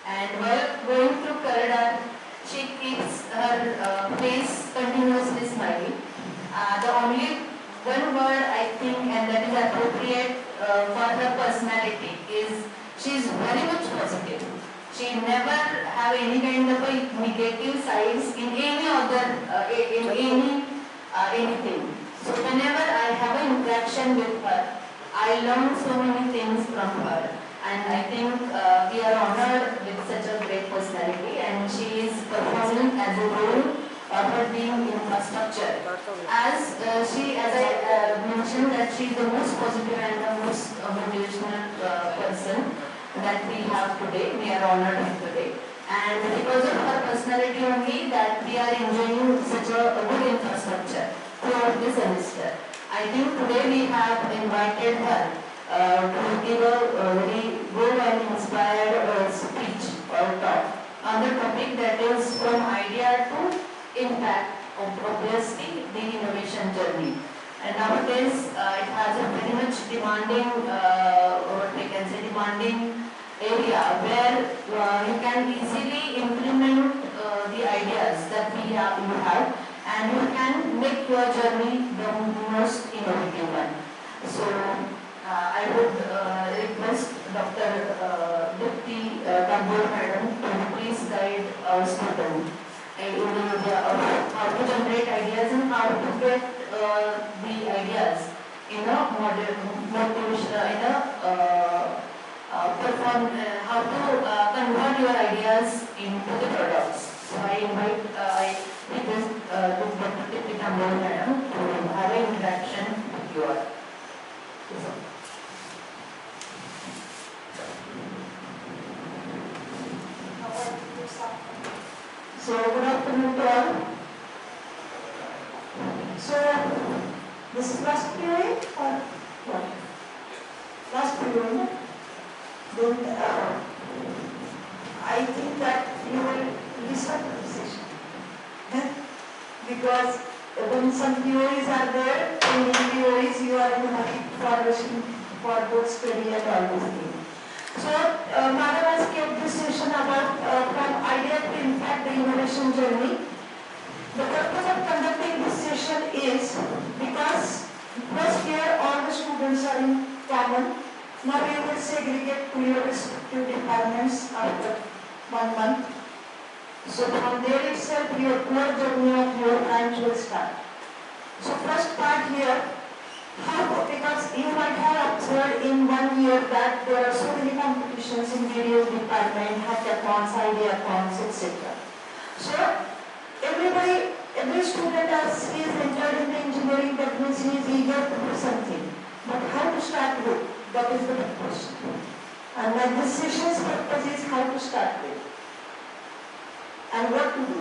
And while going through corridor, she keeps her face continuously smiling. The only one word I think and that is appropriate for her personality is she is very much positive. She never have any kind of a negative sides in any other anything. So whenever I have an interaction with her, I learn so many things from her, and I think we are honored with such a great personality, and she is performing as a role of her being infrastructure. As I mentioned that she is the most positive and the most motivational person that we have today. We are honored with today. And because of her personality only that we are enjoying such a good infrastructure throughout the semester. I think today we have invited her to give a very good and inspired speech or talk on the topic that is from idea to impact, obviously the innovation journey. And nowadays it has a very much demanding, what we can say, demanding area where you can easily implement the ideas that you have, and you can make your journey the most innovative one. So I would request Dr. Dipti Tambol Madam to please guide our students in the area of how to generate ideas and how to get the ideas in a motivation, in a how to convert your ideas into the products. So I request Dr. Dipti Tambol Madam to have an interaction with you all. So good afternoon to all. So this is last period or what? Last period. Then I think that you will listen to the session. Because when some theories are there, in theories you are in a hurry for both study and all these things. So, Madam has kept this session about from idea to impact the innovation journey. The purpose of conducting this session is because first year all the students are in common. Now we will segregate to your respective departments after 1 month. So from there itself your core journey of your branch will start. So first part here, because you might have observed in 1 year that there are so many competitions in various departments, hackathons, ideathons, etc. So every student as he is entered in the engineering, that means he is eager to do something. But how to start with? That is the big question. And my this session's purpose is how to start with. And what to do.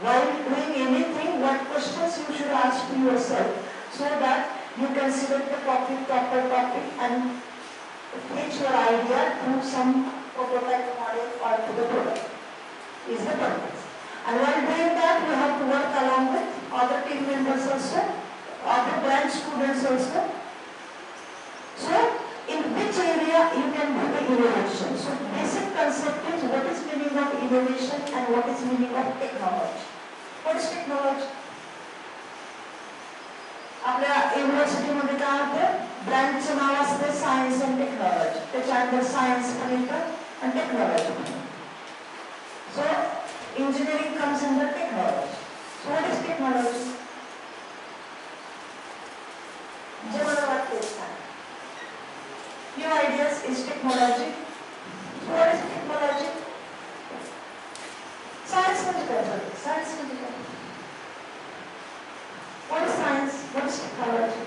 While doing anything, what questions you should ask to yourself so that you can select the proper topic and pitch your idea to some prototype model or to the product is the purpose. And while doing that, you have to work along with other team members also, other branch students also. So, in which area you can do the innovation. So, basic concept is what is meaning of innovation and what is meaning of technology. What is technology? आपल्या युनिव्हर्सिटीमध्ये काय होतं ब्रँचचं नाव असतं science and technology त्याच्या under science पण येतं आणि technology पण so engineering comes under technology so what is technology जे मला वाटतं सांग new ideas is technology so what is technology science म्हणजे काय झालं सायन्स म्हणजे काय What is science? What is technology?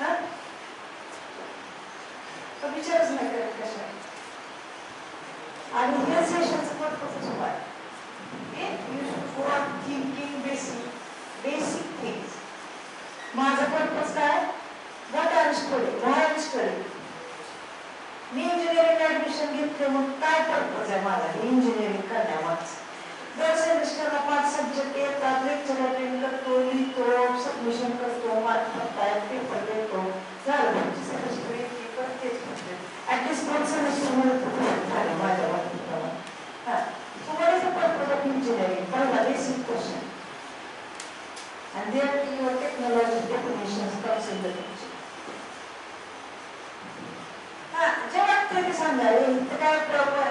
Huh? So विचारच नाही करत कशा आणि हे सेशनचं purpose is what? You should go on thinking basic things. माझा purpose काय? What I am studying? Why I am studying? Me engineering admission घेतले मग काय purpose आहे माझा engineering करण्यामागचं? दर सेमिस्टरला 5 सब्जेक्ट येतात लेक्चर अटेंड करतो लिहितो सबमिशन करतो मार्क पडतात पेपर देतो झालं सेमिस्टर येते परत तेच ॲट दिस वाटतं ते सांगावे तर काय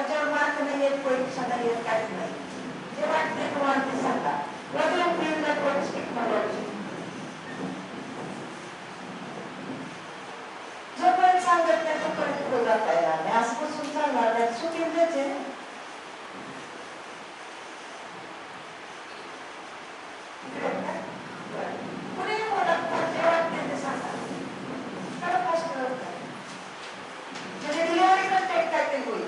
ज्यावर मार्क नाही येत परीक्षा नाही येत काहीच नाही जे वाटते तुम्हाला ते सांगा what do you feel that what is technology जोपर्यंत सांगत नाही तोपर्यंत पुढे जाता येणार नाही असं बसून चालणार नाही सुटील द्यायचे पुढे बोला जे वाटते ते सांगा खरं फास्ट म्हणजे डिलिव्हरी करता येत काय ते होईल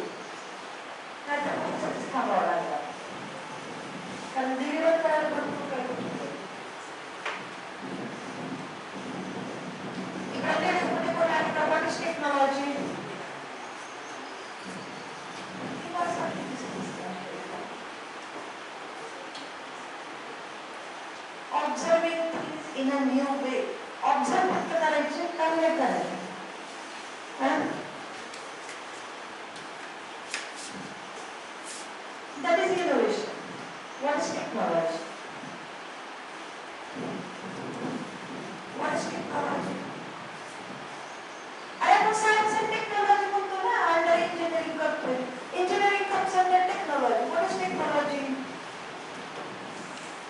नाहीतर पुढचंच थांबावं लागणार कारण डिलिव्हर करायला भरपूर काही गोष्टी इकडे लेडीजमध्ये कोण आहे का what is technology observing things in a new way observe फक्त करायचे काम नाही करायचे that is innovation what is technology what is technology अरे आपण सायन्स आणि टेक्नॉलॉजी म्हणतो ना अंडर इंजिनिअरिंग करतोय engineering comes under technology what is technology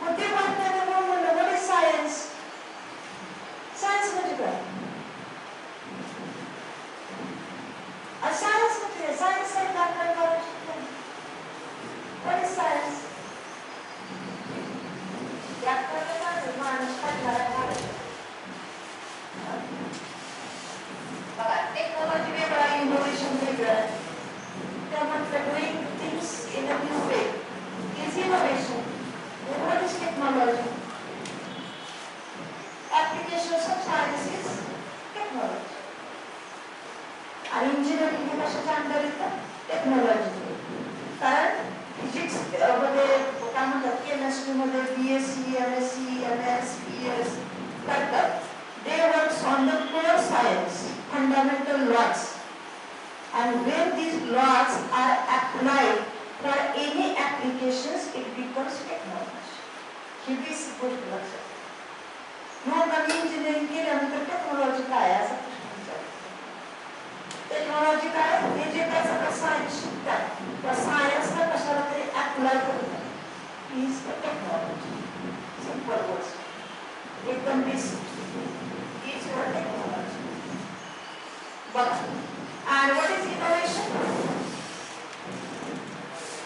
मग ते म्हणतात म्हणलं what is science सायन्स म्हणजे काय सायन्स म्हणजे सायन्स आहे आपल्याला what is science यात कळलं माणूस काढणारा बघा टेक्नॉलॉजी वेगळा इनोव्हेशन वेगळं त्या म्हटलं doing things in a new way is innovation what is technology applications of science is technology आणि इंजिनिअरिंग हे कशाच्या अंडर येतं टेक्नॉलॉजी कारण फिजिक्स मध्ये काय म्हणतात केमिस्ट्री मध्ये बीएससी एमएससी एमएस पीएस करतात they works on the core science fundamental laws and when these laws are applied for any applications it becomes technology he basic गोष्ट लक्षात मग आम्ही इंजिनिअरिंग केल्यानंतर टेक्नॉलॉजी काय आहे असा प्रश्न विचारतो टेक्नॉलॉजी काय हे जे काय सगळं सायन्स शिकतात त्या सायन्सला कशाला तरी अप्लाय करतात is the technology simple words एकदम बेसिक इज युअर टेक्नॉलॉजी बघा and what is innovation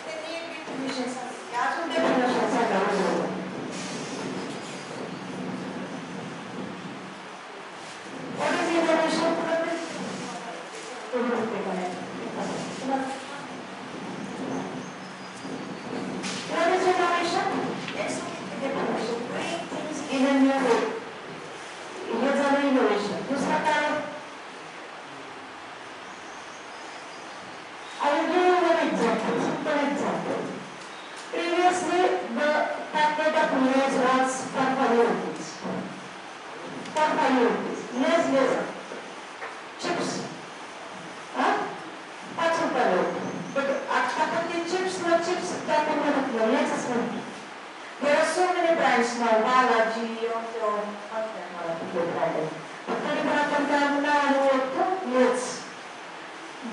त्यांनी एक definition सांगितली अजून definition सांगा what is innovation what is innovation let's look at the definition doing things in a new way हे झालं innovation दुसरा काय I will give you one example, simple example. Previously, the packet of layers was for 5 rupees. For 5 rupees. Layers. Chips. Huh? 5 rupees. But after the chips, no chips, that one of the layers. There are so many brands now. Balaji, Yotto, whatever. But when you compare now, layers.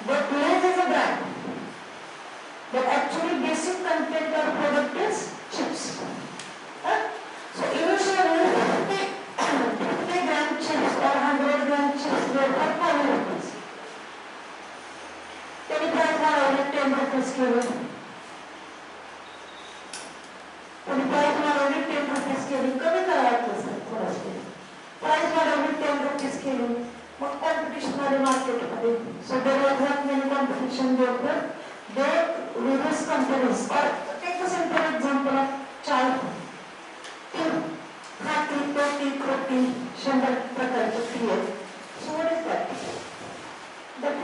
But Lay's is a brand. But actually basic content of product is chips. So initially 50 gram chips or 100 gram chips were for 5 rupees. Then it has around 10 rupees kilo. Then it has around 10 rupees kilo. कमी करायचं sir थोडंसं. Price around 10 rupees kilo. मग competition आली मार्केटमध्ये so there was not many competition therefore the various companies or take a simple example of chai खाती पेटी क्रोटी 100 प्रकारचे tea so what is that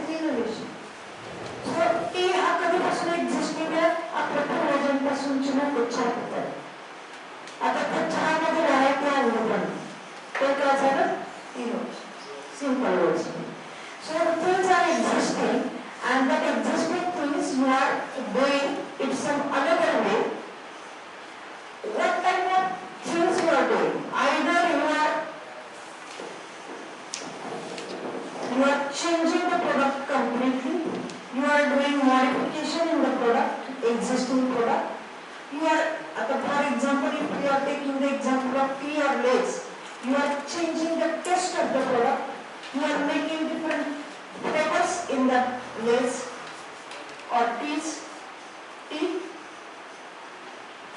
is innovation so tea हा कधीपासून existing आहे आपल्या पूर्वजांपासूनची लोक चहा पितात आता त्या चहामध्ये व्हरायटी अवेलेबल ते काय झालं innovation simple words. So the things are existing and that existing things you are doing it some another way. What type of things you are doing? Either you are changing the product completely existing product. You are, for example, if you are taking the example of tea or lace, you are changing the taste of the product. You are making different flavors in the lace or tea.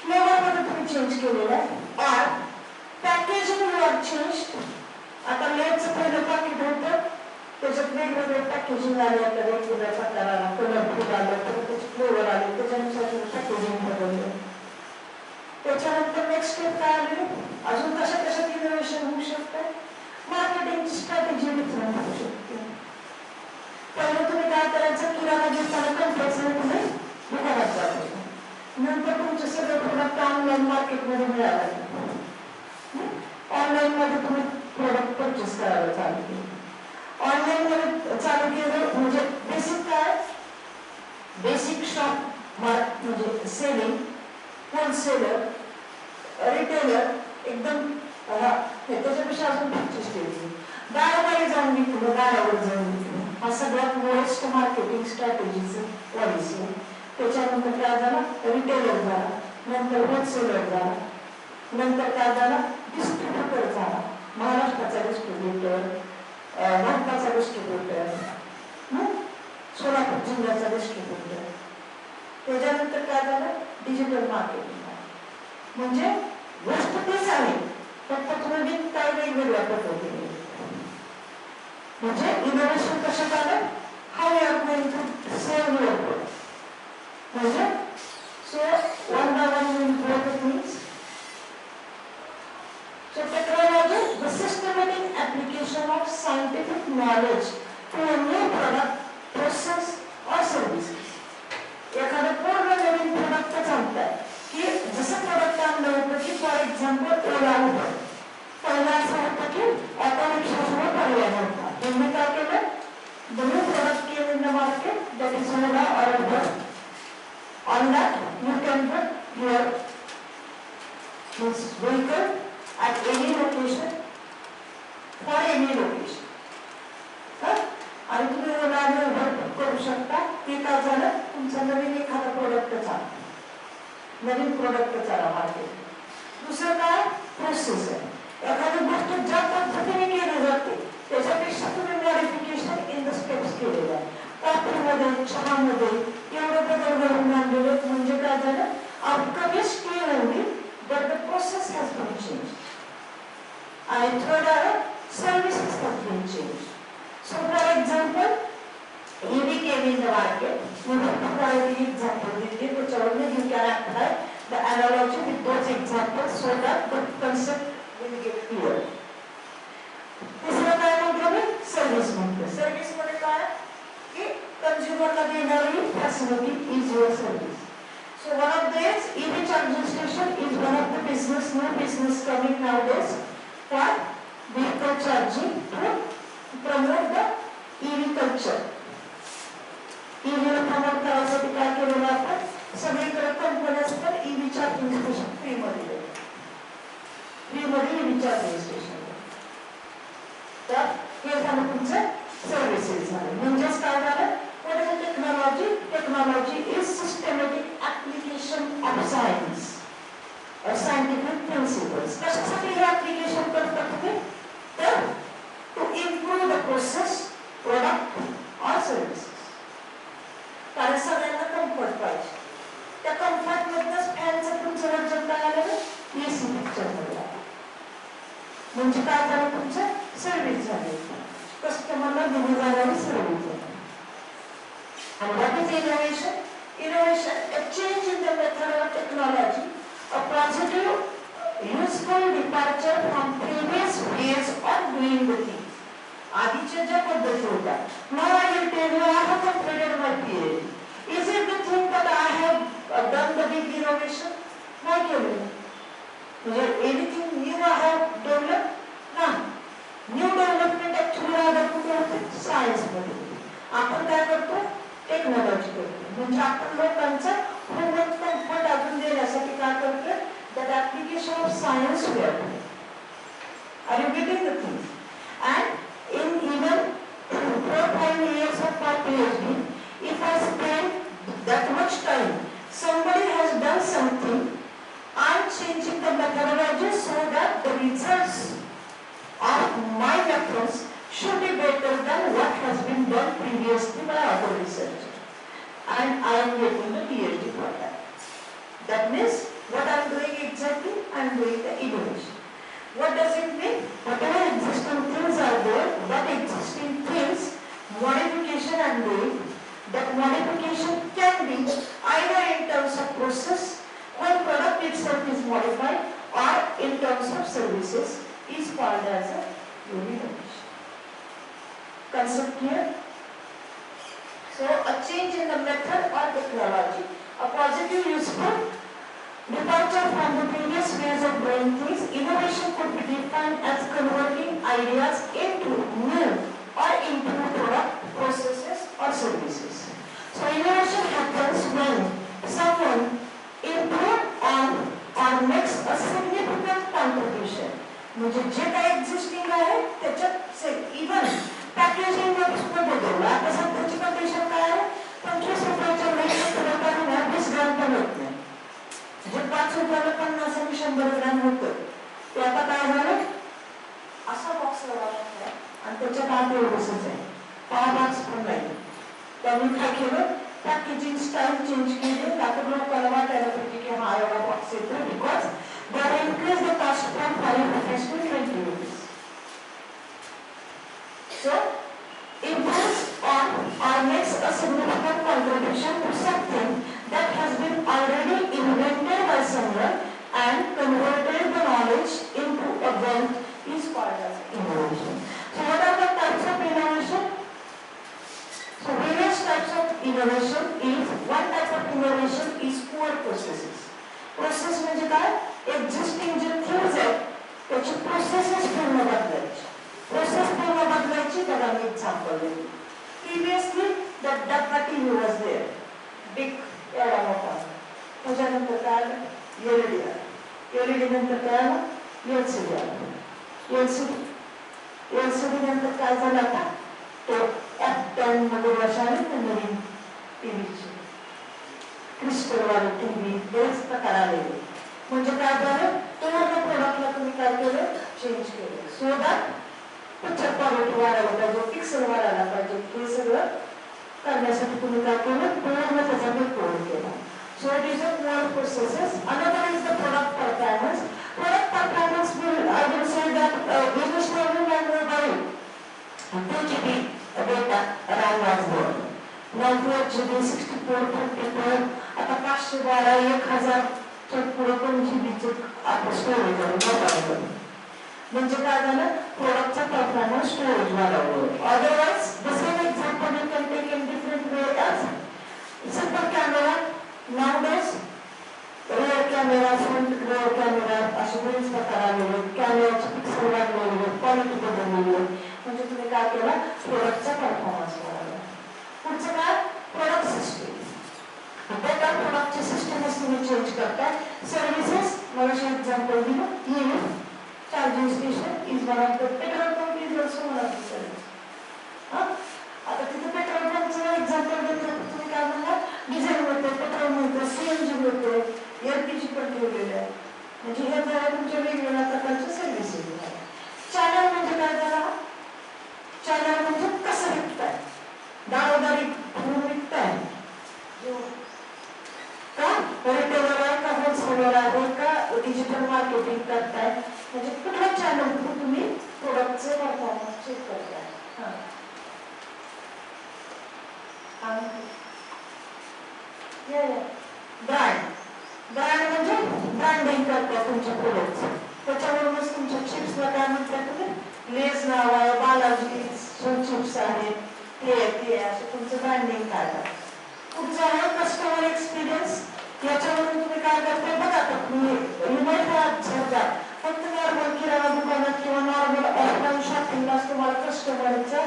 Flavor मध्ये तुम्ही change केलेला आहे. or packaging you are changed. आता लेसचं पहिलं पाकिट होतं, त्याच्यात वेगवेगळे पॅकेजिंग आले, आपल्याला वेगवेगळ्या प्रकार आला, कलरफुल आलं, त्याचे फ्लेवर आले, त्याच्यानुसार पॅकेजिंग बदललं. त्याच्यानंतर नेक्स्ट स्टेप काय आली, अजून कशात इनोव्हेशन होऊ शकतं. मार्केटिंगची स्ट्रॅटेजी डिफरंट होऊ शकते. पहिलं तुम्ही काय करायचं, किराणा घेताना कंपल्सरी तुम्ही दुकानात जायचं. नंतर तुमचे सगळे प्रोडक्ट ऑनलाईन मार्केटमध्ये मिळाले. ऑनलाईन मध्ये तुम्ही प्रोडक्ट परचेस करायला चालू केलं. ऑनलाईन मध्ये चालू केलं म्हणजे बेसिक काय, बेसिक शॉप म्हणजे सेलिंग, होलसेलर, रिटेलर, एकदम त्याच्यापेक्षा अजून परचेस केली. दाराबाई जाऊन विकलं, दारावर जाऊन विकलं, हा सगळ्यात मोस्ट मार्केटिंग स्ट्रॅटेजीचं पॉलिसी आहे. त्याच्यानंतर काय झालं, रिटेलर झाला, नंतर होलसेलर झाला, नंतर काय झाला, डिस्ट्रीब्युटर झाला. महाराष्ट्राचा डिस्ट्रीब्युटर, भारताचा डिस्ट्रीब्युटर, सोलापूर जिल्ह्याचा डिस्ट्रीब्युटर. त्याच्यानंतर काय झालं, डिजिटल मार्केटिंग. म्हणजे वस्तू तीच आहे, फक्त तुम्ही विकताय वेगवेगळ्या पद्धतीने. म्हणजे इनोव्हेशन कशात आलं, how you are going to sell your product. म्हणजे so one by one we go to things. So technology, the systematic application of scientific knowledge to a new product, process or services. एखादं पूर्ण नवीन product सांगताय की जसं product आणलं होतं की for example ओला होतं. पहिला असं होतं की ऑटो रिक्षासमोर पर्याय नव्हता. त्यांनी काय केलं, the new product came in the market, that is Ola or Uber. On that you can put your vehicle at any location for any location. आणि तुम्ही ओला आणि उबर करू शकता. ते काय झालं, तुमचा नवीन एखादा प्रोडक्ट चालला, नवीन प्रोडक्ट चालला मार्केट. दुसरं काय, प्रोसेस आहे. एखादी गोष्ट ज्या पद्धतीने केली जाते त्याच्यापेक्षा तुम्ही मॉडिफिकेशन इन द स्टेप्स केलेलं आहे. कॉफीमध्ये, चहामध्ये एवढं बदल घडून आणलेले. म्हणजे काय झालं, outcome is still only but the process has been changed. And third are services have been changed. So for example, EV came in the market. We will provide the example with it, which only you can apply the analogy with those examples so that the concept will get clear. तिसरं काय म्हटलं मी, service म्हटलं. Service मध्ये काय की कंझ्युमरला देणारी facility is your service. So one of these, EV charging station is one of the new business coming nowadays for vehicle charging to promote the EV culture. EV ला promote करायसाठी काय केलेलं आपण, सगळीकडे कंपन्याच पण EV चार्जिंग स्टेशन फ्रीमध्ये देतात. फ्रीमध्ये EV चार्जिंग स्टेशन. तर हे झालं तुमचं सर्व्हिसेस झालं. म्हणजेच काय झालं, what is the technology? Technology is systematic application of science or scientific principles. कशासाठी हे application करतात तुम्ही, तर to improve the process, product or services. कारण सगळ्यांना कम्फर्ट पाहिजे. त्या कम्फर्ट मधनच फॅनचं तुमचं वर्जन काय आलं, AC पिक्चर मध्ये आलं. म्हणजे काय झालं, तुमचं सर्व्हिस झाली, कस्टमरला दिली जाणारी सर्व्हिस झाली. And what is innovation? Innovation, a change in the method of technology, a positive, useful departure from previous ways of doing the things. आधीच्या ज्या पद्धती होत्या. Now I will tell you, I have completed my PhD. Is it the thing that I have done the big innovation? नाही केलं. म्हणजे anything new I have developed? No. New development actually rather कुठे होते, science मध्ये. आपण काय करतो, technology करतो. म्हणजे आपण लोकांचा ह्युमन कम्फर्ट अजून देण्यासाठी काय करतो, that application of science we are doing. Are you getting the thing? And in even 4-5 years of my PhD, if I spend that much time previously by other researchers. And I am getting the PhD for that. That means what I am doing exactly, I am doing the innovation. What does it mean? Whatever existing things are there, that existing things, modification I am doing, that modification can be either in terms of process, when product itself is modified, or in terms of services, is called as a innovation. Concept clear? So a change in the method or technology, a positive useful departure from the previous ways of doing things. Innovation could be defined as converting ideas into new or improved product, processes or services. So innovation happens when someone improves or makes a significant contribution. म्हणजे जे काही existing आहे त्याच्यात even packaging मध्ये बदल. आता सध्याची condition काय आहे, 25 रुपयाच्या वेळेला 20 ग्रॅम पण होत नाही. जे 5 रुपयाला 50 आणि 100 ग्रॅम होतं ते आता काय झालं, असा बॉक्स लावला आणि त्याच्यात आत एवढंच आहे, पाव बॉक्स पण नाही. त्यांनी काय केलं, पॅकेजिंग स्टाईल चेंज केली. आता लोकांना वाटायला पाहिजे की हा एवढा बॉक्स येतो, because they have increased the cost from 5 rupees to 20 rupees. So, improves or makes a significant contribution to something that has been already invented by someone and converted the knowledge into a wealth is called as innovation. So, what are the types of innovation? So, various types of innovation is, one type of innovation is core processes. Process म्हणजे काय, existing जे things आहेत त्याची processes पूर्ण बदलायची. Process पूर्ण बदलायची. बघा मी एक्झाम्पल देतो. प्रिव्हियसली दॅट डब्बा टीव्ही वॉज देअर, बिग एवढा मोठा. त्याच्यानंतर काय आलं, एलईडी आलं. एलईडी नंतर काय आलं, एलसीडी आलं. एलसीडी नंतर काय झालं, आता तो F10 मध्ये वर्षाने नवीन टीव्हीची क्रिस्टलवाले टीव्ही बरेच प्रकार आलेले. म्हणजे काय झालं, पूर्ण प्रोडक्टला तुम्ही काय केलं, चेंज केलं. सो दॅट पिक्चर क्वालिटी वाढायला पाहिजे, पिक्सल वाढायला पाहिजे. हे सगळं करण्यासाठी तुम्ही काय केलं, पूर्ण त्याचा मेकओव्हर केला. So it is a more processes. Another is the product performance. Product performance will I will say that business problem and mobile 2 GB data RAM was there. Now 4 GB, 64, 34, आता 512, 1000 च्या पुढे पण जीबीचं आपण स्टोरेज वाढवलं. म्हणजे काय झालं, प्रोडक्टचा परफॉर्मन्स स्टोरेज वाढवलं. Otherwise the same example you can take in different way as simple camera. Nowadays rear camera, front rear camera असे बरेच प्रकार आलेले. कॅमेराचे पिक्सल वाढलेले, क्वालिटी बदललेली. म्हणजे तुम्ही काय केला, प्रोडक्टचा परफॉर्मन्स वाढवला. पुढचं काय, प्रोडक्ट सिस्टीम. बेटर प्रोडक्टची सिस्टमच तुम्ही चेंज करताय. सर्व्हिसेस, मला एक्झाम्पल दिलं, EMF charging station is one of the, petrol pump is also one of the service. आता तिथे पेट्रोल पंपचं एक्झाम्पल देतो, तुम्ही काय म्हणला, डिझेल मिळते, पेट्रोल मिळते, CNG मिळते, LPG पण ठेवलेले आहे. म्हणजे हे झालं तुमच्या वेगवेगळ्या प्रकारच्या सर्व्हिसेस. चॅनल म्हणजे काय झाला, चॅनल म्हणजे कसं विकताय, दारोदारी विकताय का, रिटेलर आहे का, होलसेलर आहे का, डिजिटल मार्केटिंग करताय. म्हणजे कुठलं चॅनल तुम्ही प्रोडक्टचे परफॉर्मन्स चेक करताय. ब्रँड, ब्रँड म्हणजे ब्रँडिंग करताय तुमच्या प्रोडक्टचं. त्याच्यावरूनच तुमच्या चिप्सला काय म्हणताय तुम्ही, लेस नाव आहे, बालाजी चिप्स आहेत, ते असे तुमचं ब्रँडिंग काढतात. पुढचं आहे कस्टमर एक्सपिरियन्स. याच्यावरून तुम्ही काय करताय बघा, फक्त नॉर्मल किराणा दुकानात किंवा नॉर्मल ऑफलाईन शॉपिंगलाच तुम्हाला कस्टमरचा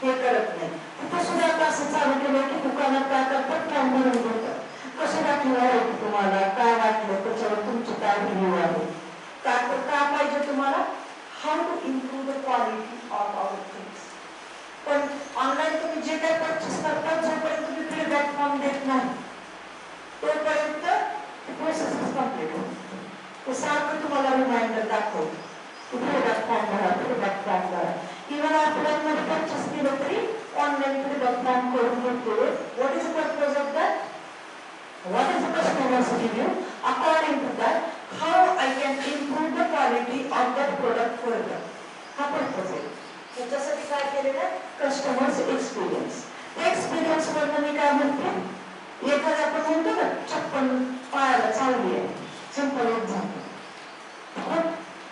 हे करत नाही. तिथे सुद्धा आता असं चालू केलं की दुकानात काय करतात, फॉर्म भरून देतात, कसं वाटलं आहे तुम्हाला, काय वाटलं, त्याच्यावर तुमची काय रिव्ह्यू आहे, काय पाहिजे तुम्हाला, how to improve the quality of our things. पण ऑनलाईन तुम्ही जे काही परचेस करता, जोपर्यंत तुम्ही फीडबॅक फॉर्म देत नाही तोपर्यंत प्रोसेस कम्प्लीट होते. ते सारखं तुम्हाला रिमाइंडर दाखवतो, फीडबॅक फॉर्म भरा, फीडबॅक फॉर्म भरा. इव्हन ऑफलाईन मध्ये परचेस केलं तरी ऑनलाईन फीडबॅक फॉर्म केलेलं आहे कस्टमर्स एक्सपिरियन्स. एक्सपिरियन्स वरनं मी काय म्हणते, एखाद्या आपण म्हणतो ना चप्पल पायाला चालली आहे, सिंपल एक्झाम्पल,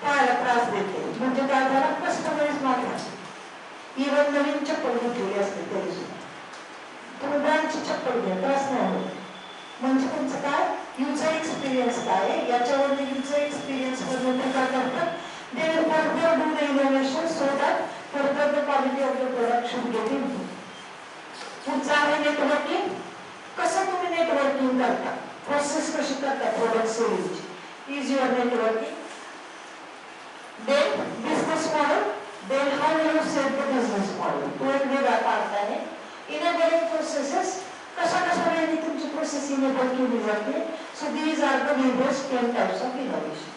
पायाला त्रास देते म्हणजे काय झाला, कस्टमर्स मागतात. इव्हन नवीन चप्पल घेतलेली असते तरी सुद्धा तुम्ही ब्रँडची चप्पल घ्या, त्रास नाही होत. म्हणजे तुमचं काय युजर एक्सपिरियन्स काय आहे याच्यावर युजर एक्सपिरियन्स वरून ते काय करतात, they will further do the innovation so that further the quality of the product should get improved. पुढचं आहे नेटवर्किंग. कसं तुम्ही नेटवर्किंग करता, प्रोसेस कशी करता प्रोडक्ट सेलिंगची, is your networking. Then business model, then how you set the business model, तो एक वेगळा पार्ट आहे. इनेबलिंग प्रोसेसेस, कशा कशा वेळी तुमची प्रोसेस इनेबल केली जाते. So these are the various 10 types of innovation.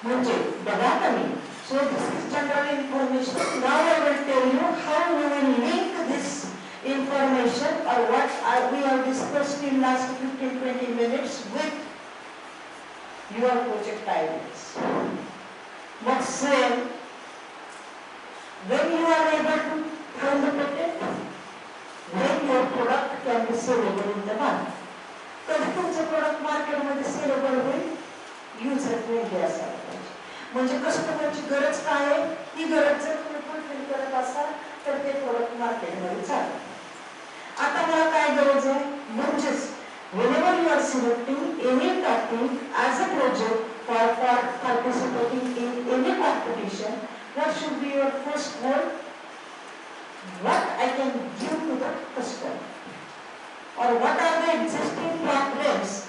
म्हणजे बघा तुम्ही, so this is general information. Now I will tell you how you will link this information or what we have discussed in last 15-20 minutes with your project ideas. But same, when you are able to find the patent, when your product can be sellable in the market. कधी तुमचं product मार्केटमध्ये saleable होईल, user friendly असायला पाहिजे. म्हणजे कस्टमरची गरज काय आहे, ती गरज जर तुम्ही फुलफिल करत असाल तर ते प्रोडक्ट मार्केटमध्ये चालेल. आता मला काय गरज आहे, म्हणजेच whenever you are selecting any topic as a project for participating in any competition, what should be your first goal? What I can give to the customer, or what are the existing problems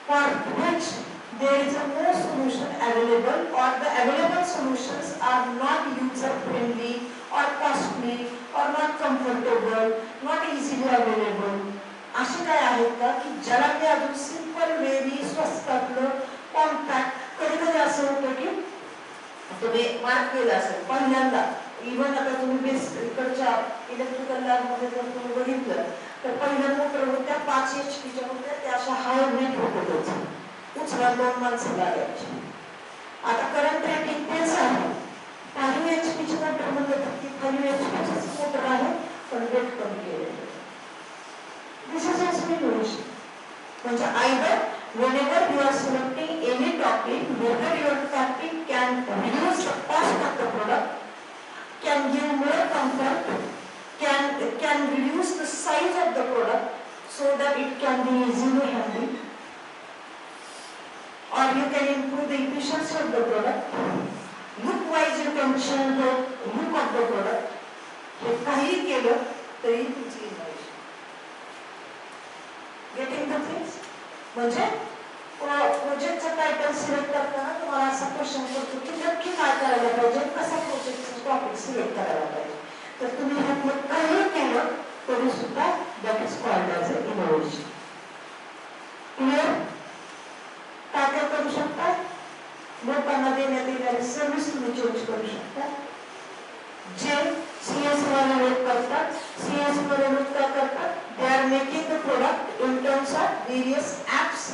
for which there is a no solution available, or the available solutions are not user friendly or costly or not comfortable, not easily available. असे काय आहेत का की ज्याला मी अजून simple very स्वस्तातलं compact, कधी कधी असं होतं की तुम्ही मार्क केलं असेल पहिल्यांदा, इव्हन आता तुम्ही बेस इकडच्या इलेक्ट्रिकल लॅबमध्ये जर तुम्ही बघितलं तर पहिल्या मोटर होत्या 5 HP होत्या, त्या अशा हाय वेट होत्या, उचला 2 माणसं लागायची. आता करंट रेटिंग तेच आहे, 5 HP ची मोटर म्हणलं तर ती 5 HP चीच मोटर आहे पण वेट कमी केलेलं. दिस इज ऑल्सो इनोव्हेशन. म्हणजे either whenever you are selecting any topic, whether your topic can reduce the cost of the product, can give more comfort, can reduce the size of the product so that it can be easily handled, or you can improve the efficiency of the product. Look wise you can change the look of the product. हे काही केलं तरी तुमची innovation. Getting the things. म्हणजे प्रोजेक्टचं title select करताना तुम्हाला असा क्वेश्चन करतो की नक्की काय करायला पाहिजे, कसा प्रोजेक्टचा टॉपिक सिलेक्ट करायला पाहिजे. तर तुम्ही ह्यातलं काही केलं तरी सुद्धा that is called as a innovation. Clear? काय काय करू शकता, लोकांना देण्यात येणारी सर्व्हिस तुम्ही चेंज करू शकता. जे CS वाले लोक करतात, CS वाले लोक काय करतात, they are making the product in terms of various apps.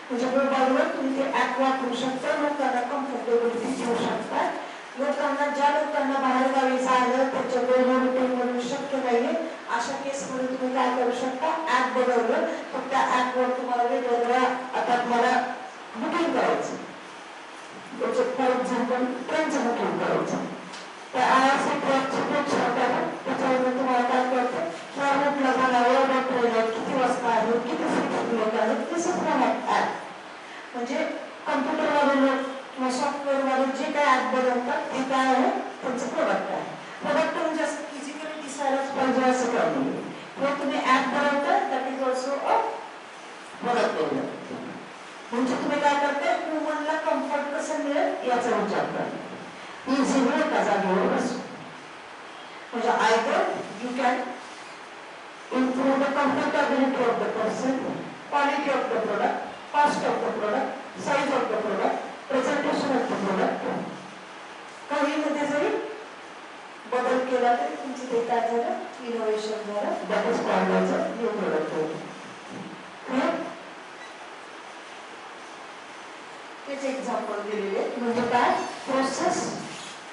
म्हणजे मोबाईलवर तुम्ही ते ऍप वापरू शकता, लोकांना कम्फर्टेबिलिटी देऊ शकता. लोकांना ज्या लोकांना बाहेर गावी जायला त्याच्या वेळेवर म्हणून शक्य नाहीये अशा केसमध्ये तुम्ही काय करू शकता, ऍप बनवलं तर त्या ऍपवर तुम्हाला वेगवेगळ्या, आता तुम्हाला बुकिंग करायचं, फॉर एक्झाम्पल ट्रेनचं बुकिंग करायचं, त्या IRCTC त्याच्यावर तुम्हाला काय करते, ह्या रूटला मला एवढा ट्रेन आहे, किती वाजता आहे, किती सीट लोक आहेत, दिस इज वन ऍप. म्हणजे कम्प्युटरवाले लोक किंवा सॉफ्टवेअरवाले जे काय ऍप बनवतात ते काय आहे, त्यांचं प्रोडक्ट आहे. प्रोडक्ट म्हणजे असं फिजिकली दिसायलाच पाहिजे असं काही नाही. किंवा तुम्ही ऍप बनवता that is also a product development. म्हणजे तुम्ही काय करताय, ह्युमनला कम्फर्ट कसं मिळेल याचा विचार करता. इझी वेळ का जागेवर बसू. म्हणजे either you can improve the comfortability of the person, quality of the product, cost of the product, size of the product, presentation of the product. काही मध्ये जरी बदल केला तरी तुमचं ते काय झालं, इनोव्हेशन झालं. That is called as a new product. त्याचे एक्झाम्पल दिलेले म्हणजे काय, process,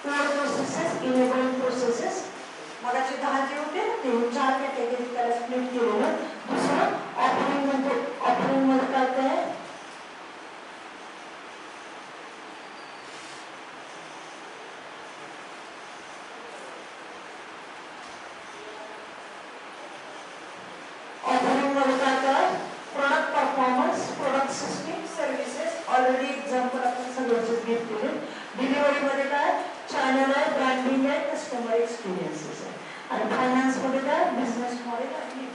core processes, enabling processes, मगाचे 10 जे होते ना ते 4 कॅटेगरी त्याला स्प्लिट केलेलं. दुसरं ऑफरिंग म्हणजे ऑफरिंग मध्ये काय काय ऑफरिंग मध्ये काय काय product performance, product system, services, already example आपण सगळ्याचेच घेतलेले. डिलिव्हरी मध्ये काय चॅनल आहे, ब्रँडिंग आहे, कस्टमर एक्सपिरियन्सेस आहे. आणि फायनान्स मध्ये काय बिझनेस मॉडेल आणि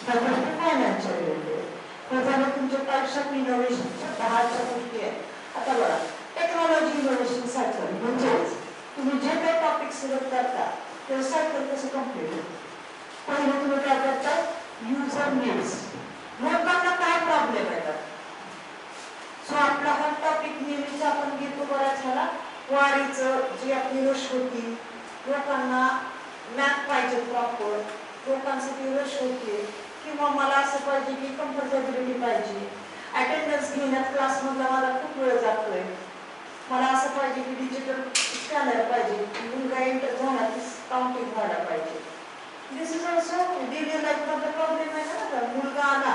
फायनान्सच्या रिलेटेड. त्याच्यामध्ये तुमच्या आयुष्यात इनोव्हेशनच्या 10 गोष्टी आहेत. आता बघा टेक्नॉलॉजी इनोव्हेशन सायकल म्हणजेच तुम्ही जे काही टॉपिक सिलेक्ट करता ते सायकल कसं कम्प्लीट होतं. पहिले तुम्ही काय करता युजर नीड्स, लोकांना काय प्रॉब्लेम येतात. सो आपला हा टॉपिक नेहमीचा आपण घेतो बऱ्याच वेळा वारीचं जी आपली रश होती, लोकांना मॅप पाहिजे प्रॉपर, लोकांसाठी रश होते, किंवा मला असं पाहिजे की कम्फर्टेबिलिटी पाहिजे, अटेंडन्स घेण्यात क्लासमधला मला खूप वेळ जातोय, मला असं पाहिजे की डिजिटल स्कॅनर पाहिजे, मुलगा एंटर झाला की काउंटिंग व्हायला पाहिजे. दिस इज ऑल्सो डेली लाईफ मधला प्रॉब्लेम आहे ना. मुलगा आला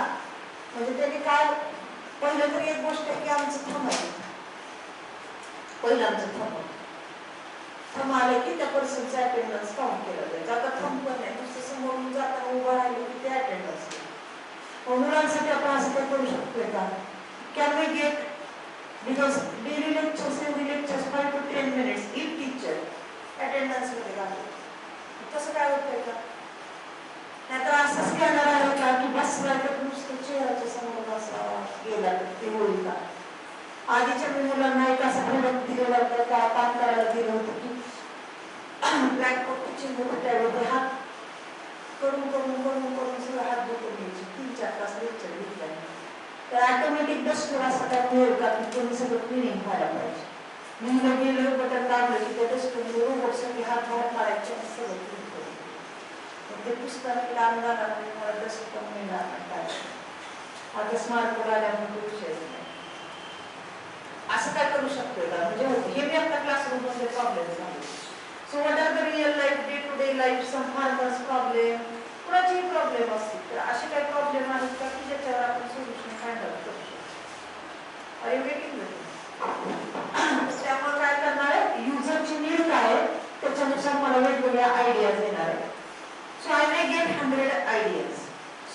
म्हणजे त्याने काय पहिलं तर एक गोष्ट आहे की आमचं थंब आहे, पहिलं आमचं थंब आलं की त्या पर्सनचं अटेंडन्स काउंट केलं जायचं. आता थंब पण नाही, नुसतं समोरून जाताना उभं राहिलं की ते अटेंडन्स. मुलांसाठी आपण असं काय करू शकतोय का, can we get because daily lectures every lectures 5 to 10 minutes if teacher attendance मध्ये घालतो, तसं काय होतंय का. नाहीतर असं स्कॅनर आहे का की बसला तर नुसतं चेहऱ्याच्या समोर असा गेला तर ते होईल का. आधीच्या मी मुलांना एक असं प्रोडक्ट दिलेलं होतं का काम करायला दिलं होतं की ब्लॅकबोर्ड चिन्ह होतं त्यावेळी हात करून करून करून करून सगळं हात धुतून घ्यायचे. 3-4 तास लेक्चर घेतलं तर ऑटोमॅटिक डस्टर असं काय मिळेल का की कोणी सगळं क्लिनिंग व्हायला पाहिजे. मी गेलं बटन दाबलं की त्या डस्टरने रोबोटसाठी हात बाहेर काढायचे आणि सगळं क्लीन करून ते पुस्तक लहान झाल्यामुळे मला डस्ट पण मिळणार नाही. आता स्मार्टफोन आल्यामुळे विषय नाही. असं काय करू शकतोय का म्हणजे हे मी आपल्या क्लासरूम मध्ये प्रॉब्लेम झाले. So what are the real life day to day life some farmers problem, कुणाचेही प्रॉब्लेम असतील तर असे काही प्रॉब्लेम आहेत का की ज्याच्यावर आपण सोल्युशन हँडल करू शकतो. Are you getting it. त्यामुळे काय करणार आहे युजरची नीड काय आहे त्याच्यानुसार मला वेगवेगळ्या आयडियाज येणार आहे. So I may get 100 ideas.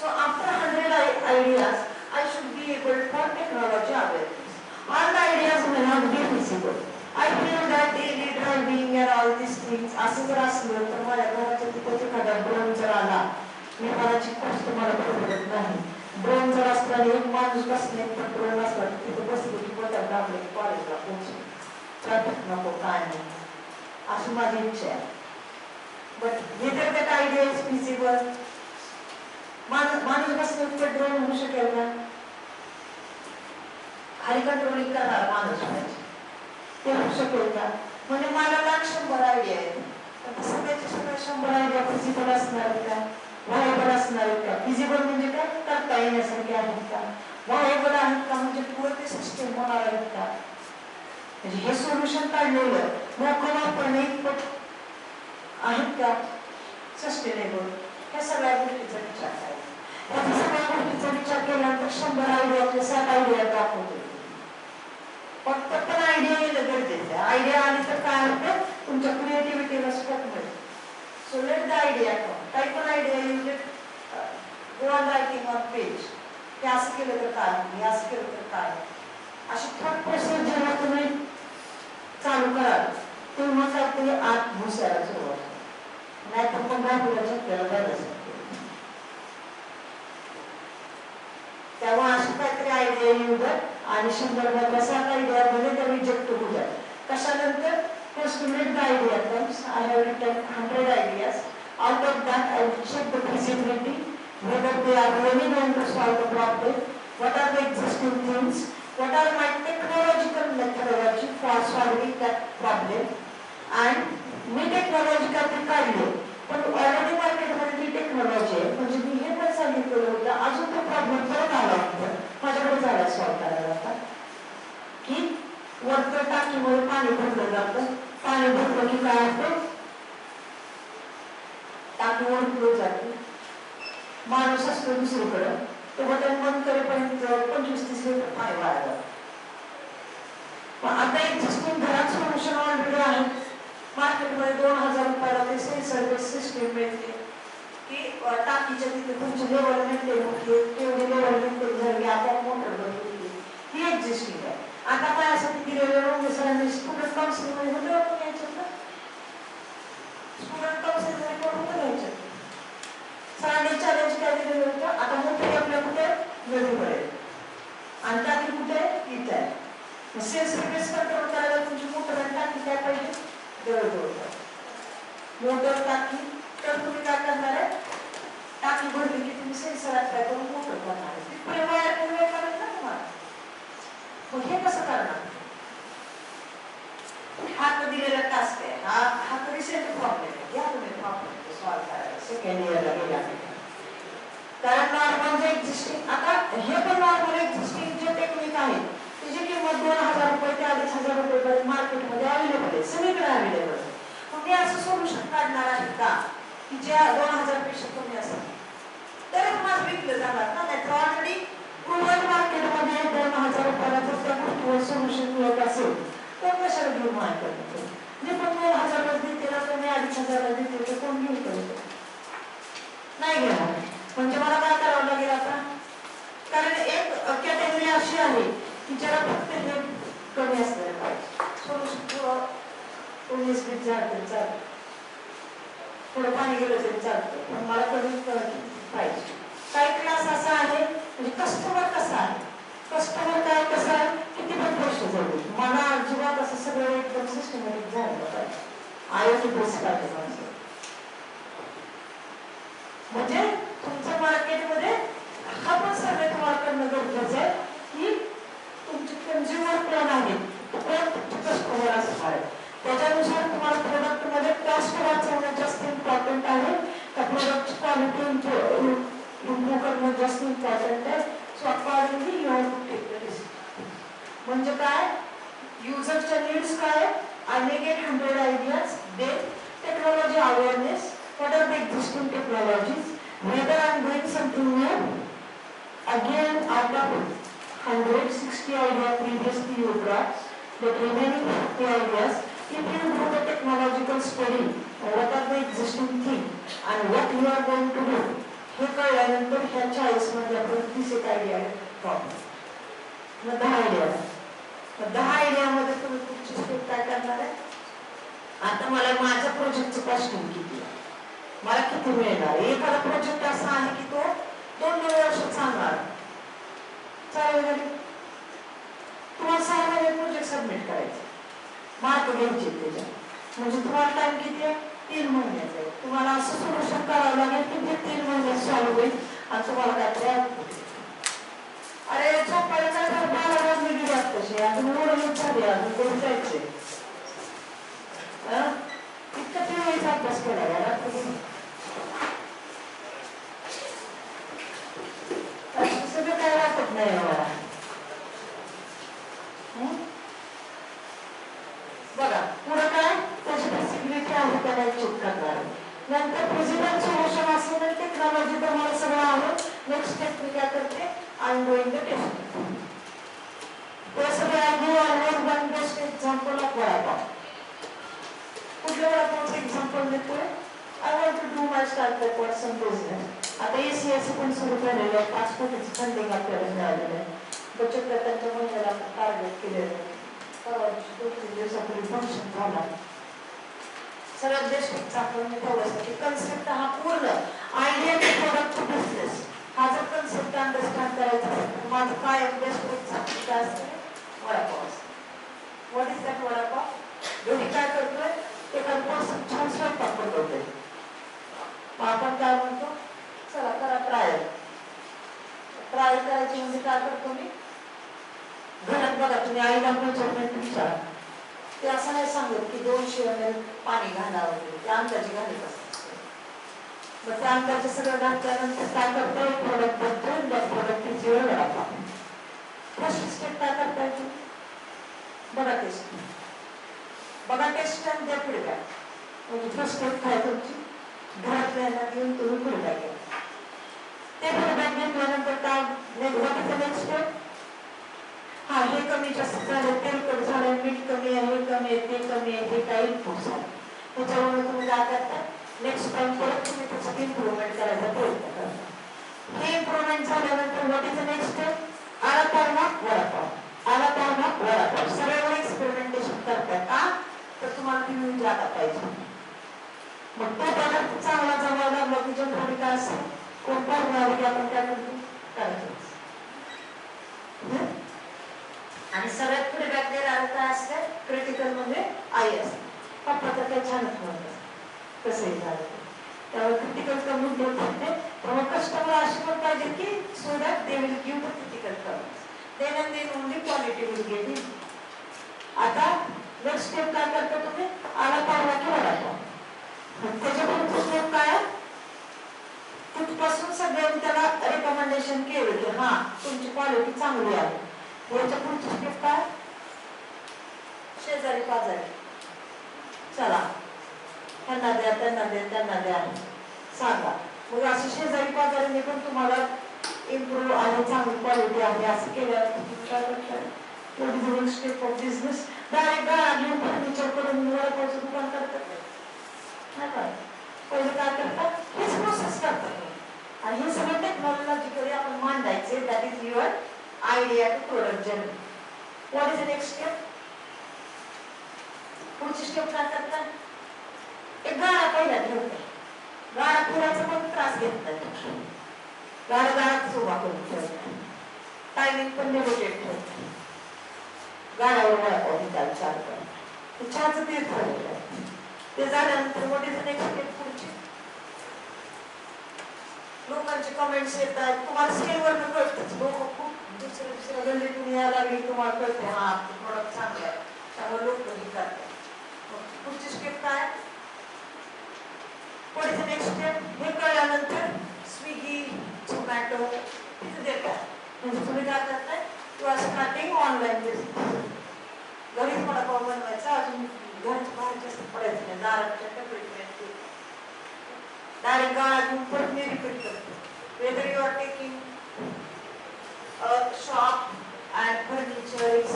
So after 100 ideas I should be able for technology awareness. All the ideas may not be feasible. I feel that daily driving and all these things असं जर असलं तर माझ्या घराच्या तिथे एखादा drone जर आला, मी घराची कॉस्ट मला परवडत नाही. ड्रोन जर असला आणि एक माणूस बसले तर ड्रोन असला तिथे बसले की बटन दाबले की कॉलेजला पोहोचले, ट्रॅफिक नको काय नाही, अशी माझी इच्छा आहे. But whether that idea is feasible, माणूस बसले तर ड्रोन होऊ शकेल का. खाली कंट्रोलिंग करणार माणूस पाहिजे, ते होऊ शकेल का. म्हणजे मला 100 आयडिया आहेत पण सगळ्याचे सगळ्या 100 आयडिया फिजिबल असणार आहेत का, व्हायबल असणार आहेत का. फिजिबल म्हणजे काय करता येण्यासारखे आहेत का, व्हायबल आहेत का म्हणजे पुढे ते सिस्टीम होणार आहेत का. म्हणजे हे सोल्युशन काढलेलं मोकळं वापरणे इतपत आहेत का सस्टेनेबल, या सगळ्या गोष्टीचा विचार करायचा. या सगळ्या गोष्टीचा विचार केल्यानंतर 100 आयडियातले 7 आयडिया दाखवतो. फक्त पण आयडिया येणं गरजेचं आहे. आयडिया आली तर काय होतं तुमच्या क्रिएटिव्हिटीला स्कोप मिळेल. सो लेट द आयडिया कम. काही पण idea you let go on writing on page. हे असं केलं तर काय, हे असं केलं तर काय, अशी थॉट प्रोसेस जेव्हा तुम्ही चालू कराल तेव्हा काहीतरी आत घुसायला सुरुवात होईल. नाहीतर मग बाजूला झटक्याला जायला सांगतो. तेव्हा अशी काहीतरी आयडिया येऊ द्या आणि 100 मधल्या 7 आयडिया मध्ये त्या रिजेक्ट होऊ द्या. कशानंतर first made the idea comes. I have written 100 ideas. Out of that I will check the feasibility, whether they are really going to solve the problem, what are the existing things, what are my technological methodology for solving that problem. And me technology काहीतरी काढली पण already मार्केटमध्ये ती technology आहे, म्हणजे मी हे पण सांगितलेलं होतं अजून तो प्रॉब्लेम परत आला होता माझ्याकडे झाला सॉल्व करायला होता की वरच्या टाकीमध्ये पाणी भरलं जातं. पाणी भरलं की काय होतं माणूस असतो दुसरीकडं, तो बटन बंद करेपर्यंत 25-30 लिटर पाणी वाया जातं. पण आता एक्झिस्टिंग घरात सोल्युशन ऑलरेडी आहे. मार्केटमध्ये 2000 रुपयाला ते सेन्सर बेस सिस्टीम मिळते की टाकीच्या तिथे तुमची लेवल मेंटेन होते, तेवढी लेवल मेंटेन झाली आपोआप मोटर बंद होते. ही एक्झिस्टिंग आहे. आता माझ्यासाठी दिलेलं सरांनी स्टुडंट काउन्सिलिंगमध्ये होतं आपण यायचं ना, स्टुडंट काउन्सिलिंगमध्ये कोण होतं घ्यायचं. सरांनी चॅलेंज काय दिलेलं होतं, आता मोठे आपल्या कुठे नदीकडे आणि टाकी कुठे इथं आहे. सेन्सर बेस कंट्रोल करायला तुमची मोटर आणि टाकी काय पाहिजे, जवळजवळ मोटर टाकी. तर तुम्ही काय करणार आहे, टाकी भरली की तुम्ही सेन्सर अप्लाय करून मोटर करणार आहे. तिकडे वायर पूर्ण करत ना तुम्हाला. मग हे कसं करणार, हा तर दिलेला टास्क आहे, हा तर रिसेंट प्रॉब्लेम आहे. घ्या तुम्ही प्रॉब्लेम सॉल्व्ह करायला सेकंड इयरला गेला. कारण नॉर्मल जे एक्झिस्टिंग, आता हे पण नॉर्मल एक्झिस्टिंग जे टेक्निक आहे त्याची किंमत 2000 रुपये ते 2500 रुपये मार्केटमध्ये अवेलेबल आहे, सगळीकडे अवेलेबल आहे. मग मी असं सोल्युशन काढणार आहे का की ज्या 2000 पेक्षा कमी असेल तरच माझं विकलं जाणार ना. नाही तर ऑलरेडी प्रूव्हन मार्केटमध्ये 2000 रुपयाला जर त्या गोष्टीवर सोल्युशन मिळत असेल तर कशाला घेऊन मार्केट. जे पण 2000 देते ना तर मी 2500 देते तर कोण घेऊन करतो, नाही घेणार. म्हणजे मला काय करावं लागेल आता, कारण एक कॅटेगरी अशी आहे की ज्याला फक्त हे कमी असलेलं पाहिजे. सोल्युशन 19-20 झाड तरी चालतं, थोडं पाणी गेलं तरी चालतं, पण मला कमी पाहिजे. काही क्लास असा आहे म्हणजे कस्टमर कसा आहे, कस्टमर काय कसा आहे, किती पण पैसे जाऊ मला अजिबात असं सगळं एकदम सिस्टमॅटिक झालं पाहिजे. IoT बेस पाहिजे माणसं. म्हणजे तुमच्या मार्केटमध्ये हा पण सर्वे तुम्हाला करणं गरजेचं आहे की तुमचे कन्झ्युमर प्लॅन आहे कस्टमर असणार आहे, त्याच्यानुसार तुम्हाला प्रोडक्टमध्ये कॉस्ट वाचवणं जास्त इम्पॉर्टंट आहे का प्रोडक्टची क्वालिटी इम्प्रूव्ह करणं जास्त इम्पॉर्टंट आहे. So accordingly you have to take the decision. म्हणजे काय, युजरच्या नीड्स काय, I may get 100 ideas, then technology awareness, what are the existing technologies, whether I am doing something new, again out of 160 ideas previously you brought, the remaining 50 ideas, if you do the technological study, what are the existing things and what you are going to do, हे कळल्यानंतर ह्या 40 मध्ये आपण 30 एक idea problem, मग 10 idea, 10 आयडियामध्ये तुम्ही पुढची step काय करणार आहे. आता मला माझ्या प्रोजेक्टचं कॉस्टिंग किती आहे, मला किती मिळणार. एखादा प्रोजेक्ट असा आहे की तो 2-2 वर्ष चालणार, चालेल तुम्हाला 6 महिने प्रोजेक्ट सबमिट करायचे, मार्क घ्यायचे त्याच्या, म्हणजे तुम्हाला टाइम किती आहे, 3 महिन्याचा आहे. तुम्हाला असं सोल्युशन करावं लागेल की ते 3 महिन्यात सॉल्व्ह होईल आणि तुम्हाला काय तयार. अरे झोपायला काय तर 12 वाजले गेले तसे अजून ओढूनच झाले, अजून करून जायचे इतकं ते वेळेचा अभ्यास केला सगळं काय वाटत नाही मला. बघा पुढं काय त्याची फेसिबिलिटी आहे का नाही चेक करणार. नंतर फिजिकल सोल्युशन असेल तर टेक्नॉलॉजी तर मला सगळं आहे. नेक्स्ट स्टेप मी काय करते, I am doing the testing. ते सगळं I give always one best example of vada pav. कुठल्या वडापावचं एक्झाम्पल देतोय, I want to do my startup for some business. आता ACS पण सुरू केलेलं आहे, 5 कोटीचं फंडिंग आपल्याला मिळालेलं आहे. बचत गटांच्या महिन्याला आपण टार्गेट केलेलं आहे. परवा 2-3 दिवसापूर्वी फंक्शन झाला. सगळ्यात बेस्ट एक्झाम्पल मी ठेवण्यासाठी कन्सेप्ट हा पूर्ण idea to product to business हा जर कन्सेप्ट अंडरस्टँड करायचा असेल माझं काय बेस्ट एक्झाम्पल काय असतं, वडापाव असतं. What is that vada pav. दोन्ही काय करतोय, एखादं पर्सन छान स्वयंपाक बनवतोय, मग आपण काय म्हणतो, चला करा ट्रायल. ट्रायल करायची म्हणजे काय करतो मी, घरात बघा तुम्ही आईला मेजरमेंट विचारा, ते असं नाही सांगत की 200 ml पाणी घाला वगैरे, ते अंदाजे घालत असतात. मग त्या अंदाजे सगळं घातल्यानंतर काय करतो, एक प्रोडक्ट बनतो, त्या प्रोडक्टची वेळ वडापाव. फर्स्ट स्टेप काय करताय तुम्ही, बघा टेस्ट, बघा टेस्ट आणि द्या फीडबॅक. म्हणजे फर्स्ट स्टेप काय तुमची घरातल्या घेऊन तुम्ही फीडबॅक घ्या. what is the next step? हा हे कमी जास्त झालं, तेल कमी झालं, मीठ कमी आहे, हे कमी आहे, ते कमी आहे, हे काही इनपुट झालं. त्याच्यामुळे तुम्ही काय करता, नेक्स्ट टाइम परत तुम्ही त्याचं इम्प्रूव्हमेंट करायचा प्रयत्न करता. हे इम्प्रूव्हमेंट झाल्यानंतर what is the next step? आला पावना वडापाव, आला पावना वडापाव. सगळ्यावर एक्सपेरिमेंटेशन करताय का? तर तुम्हाला ती व्ह्यू जाता पाहिजे. मग तो पदार्थ चांगला जमायला लागला की जनरली काय असतं, कोणता रुग्णाला की आपण काय करतो करायचं. आणि सगळ्यात पुढे बॅक्टेरिया काय असतं, क्रिटिकल म्हणजे आई असते. पप्पा तर काही छानच म्हणतात कसंही झालं त्यामुळे क्रिटिकल कमी देतात ते. मग कस्टमर अशी पण पाहिजे की so that they will give the critical comments, then and then only quality will get in. आता नेक्स्ट स्टेप काय करता तुम्ही, आला पावला की वडापाव. त्याच्या पुढचं स्टेप काय, तिथपासून सगळ्यांनी त्याला रेकमेंडेशन केलं की हा तुमची क्वालिटी चांगली आहे. याच्या पुढची स्टेप काय, शेजारी पाजारी चला त्यांना द्या त्यांना द्या त्यांना द्या सांगा. मग असं शेजारी पाजारीने पण तुम्हाला इम्प्रूव्ह आणि चांगली क्वालिटी आहे असं केल्यावर तुम्ही काय करताय, थोडी स्टेप ऑफ बिझनेस. डायरेक्ट गाळा घेऊन फर्निचर करून वडापावचं दुकान करतात नाही का, पहिले काय करतात हेच प्रोसेस करतात. आणि हे सगळं टेक्नॉलॉजिकली आपण मांडायचे. That is your idea to product journey. What is the next step, पुढची स्टेप काय करतात, एक गाळा पहिला ठेवते. गाळा फिरायचा पण त्रास घेत नाही, गाळा गाळाच उभा करून ठेवते, टायमिंग पण नेगोशिएट ठेवते. गाळ्यावर वडापाव विकायला चालू करते, चहाचं ते ठरवलं. ते झाल्यानंतर what is the next step पुढची, लोकांचे कमेंट्स येतात, तुम्हाला स्केलवर कळतच. लोक खूप दुसऱ्या गल्लीतून यायला लागली, तुम्हाला कळते हा प्रोडक्ट चांगला आहे त्यामुळे लोक हे करतात. पुढची स्टेप काय, what is the next step, हे कळल्यानंतर स्विगी झोमॅटो तिथे देतात. म्हणजे तुम्ही काय करताय, you are starting online business. घरीच वडापाव बनवायचा, अजून घरच्या बाहेर जास्त पडायचं नाही, दाराच्या टपरीपर्यंत डायरेक्ट गाळा घेऊन परत मी रिपीट करतो. Whether you are taking shop and furniture is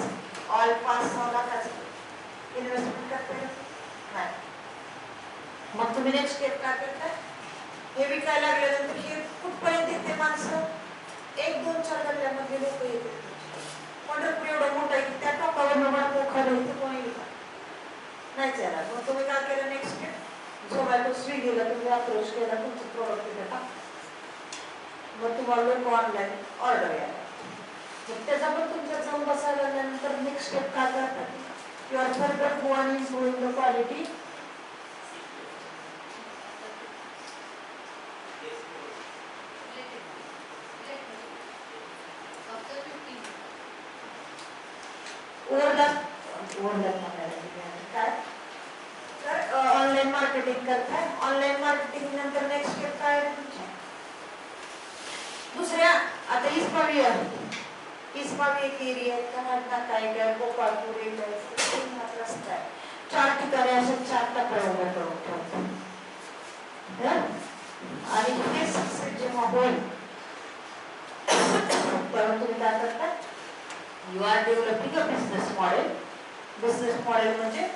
all 5-6 लाखाचं इन्व्हेस्टमेंट करताय नाही. मग तुम्ही नेक्स्ट स्टेप काय करताय, हे विकायला लागल्यानंतर हे कुठपर्यंत येते माणसं, 1-2-4 गल्ल्यामध्ये लोक येते. पंढरपूर एवढं मोठं आहे की त्या टोकावर वडापाव खायला इथे कोणी नाही येणार. मग तुम्ही काय केलं नेक्स्ट स्टेप, झोमॅटो स्विगीला तुम्ही अप्रोच केला, तुमचं प्रोडक्ट तिथे टाका, मग तुम्हाला लोक ऑनलाईन ऑर्डर यायला. मग त्याचा पण तुमच्या जाऊन बसायला लागल्यानंतर नेक्स्ट स्टेप काय करतात, you are further go on improving the quality. काय तर ऑनलाईन मार्केटिंग करताय. ऑनलाईन मार्केटिंग नंतर नेक्स्ट स्टेप काय आहे तुमची, दुसऱ्या आता इस्मावी आहे, इस्मावी एक एरिया आहे, कर्नाटक आहे काय, गोपाळपूर एरिया आहे, रस्ता आहे, 4 ठिकाणी अशा 4 टप्प्या उभ्या करून ठेवतात. आणि हे सक्सेस जेव्हा होईल तेव्हा तुम्ही काय करता, you are developing a business model. Business model म्हणजे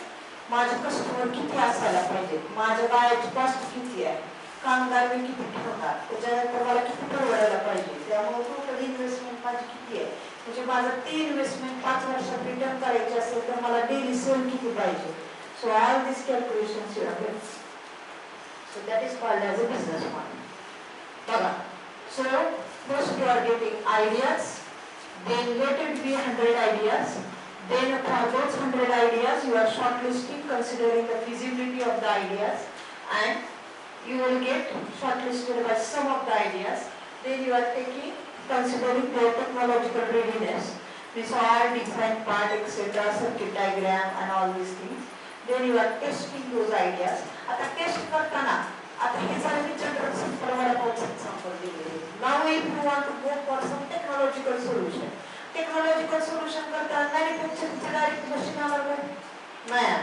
माझे कस्टमर किती असायला पाहिजे, माझ्या गाळ्याची कॉस्ट किती आहे, कामगार मी किती ठेवणार, त्याच्यानंतर मला किती परवडायला पाहिजे, त्यामुळे टोटल इन्व्हेस्टमेंट माझी किती आहे, म्हणजे माझं ती इन्व्हेस्टमेंट 5 वर्षात रिटर्न करायची असेल तर मला डेली सेल किती पाहिजे. So all this calculations you have. So that is called as a business model. बघा, so first you are getting ideas, then let it be 100 ideas. Then for those 100 ideas, you are shortlisting considering the feasibility of the ideas, and you will get shortlisted by some of the ideas. Then you are taking considering their technological readiness, this all design part, etc., circuit diagram, and all these things. Then you are testing those ideas. आता test करताना आता हे झालं मी general simple वडापावचं example दिलेले. Now if you want to go for some technological solution, technological solution करताना मॅन्युफॅक्चरिंगचं डायरेक्ट मशीन आलं नाही.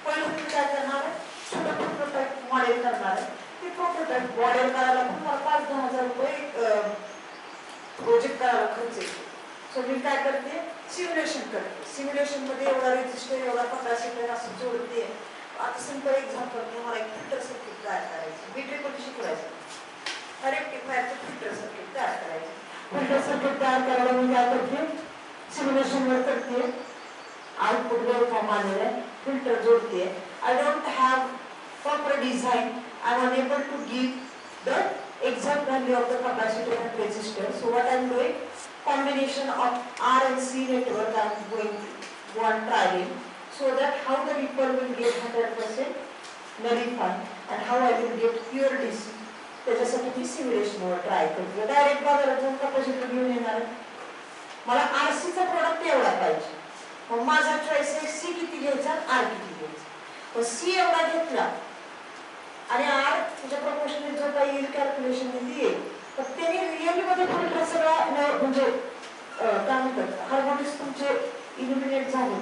पहिलं तुम्ही काय करणार आहे, छोटं प्रोटोटाईप मॉडेल करणार आहे. ते प्रोटोटाईप मॉडेल करायला पण मला 5-10 हजार रुपये प्रोजेक्ट करायला खर्च येतो. सो मी काय करते, सिम्युलेशन करते. सिम्युलेशन मध्ये एवढा रेजिस्टर, एवढा कॅपॅसिटर असं जोडते. आता सिंपल एक्झाम्पल, मला एक फिल्टर सर्किट तयार करायचं, बी ट्रिपल शिकवायचं, रेक्टिफायरचं फिल्टर सर्किट तयार करायचं. फिल्टर सर्किट तयार करायला मी काय करते, सिम्युलेशन वर करते, आउटपुट वेवफॉर्म आलेला आहे, फिल्टर जोडते. I don't have proper design. I am unable to give the exact value of the capacitor and resistor. So what I am doing, combination of R and C network I am going to go on trialing, so that how the ripple will get 100% nullified and how I will get pure DC. त्याच्यासाठी मी simulation वर try करते. Direct बाजारात जाऊन capacitor घेऊन येणार, मला RC चा product एवढा पाहिजे, मग माझा चॉईस आहे C किती घ्यायचा, R किती घ्यायचा. मग C एवढा घेतला आणि R तुझ्या प्रपोर्शनल जो काही येईल कॅल्क्युलेशन येईल, तर त्याने रिअली मध्ये फिल्टर सगळं म्हणजे काय म्हणतात, हार्मोनिक्स तुमचे इल्युमिनेट झाले.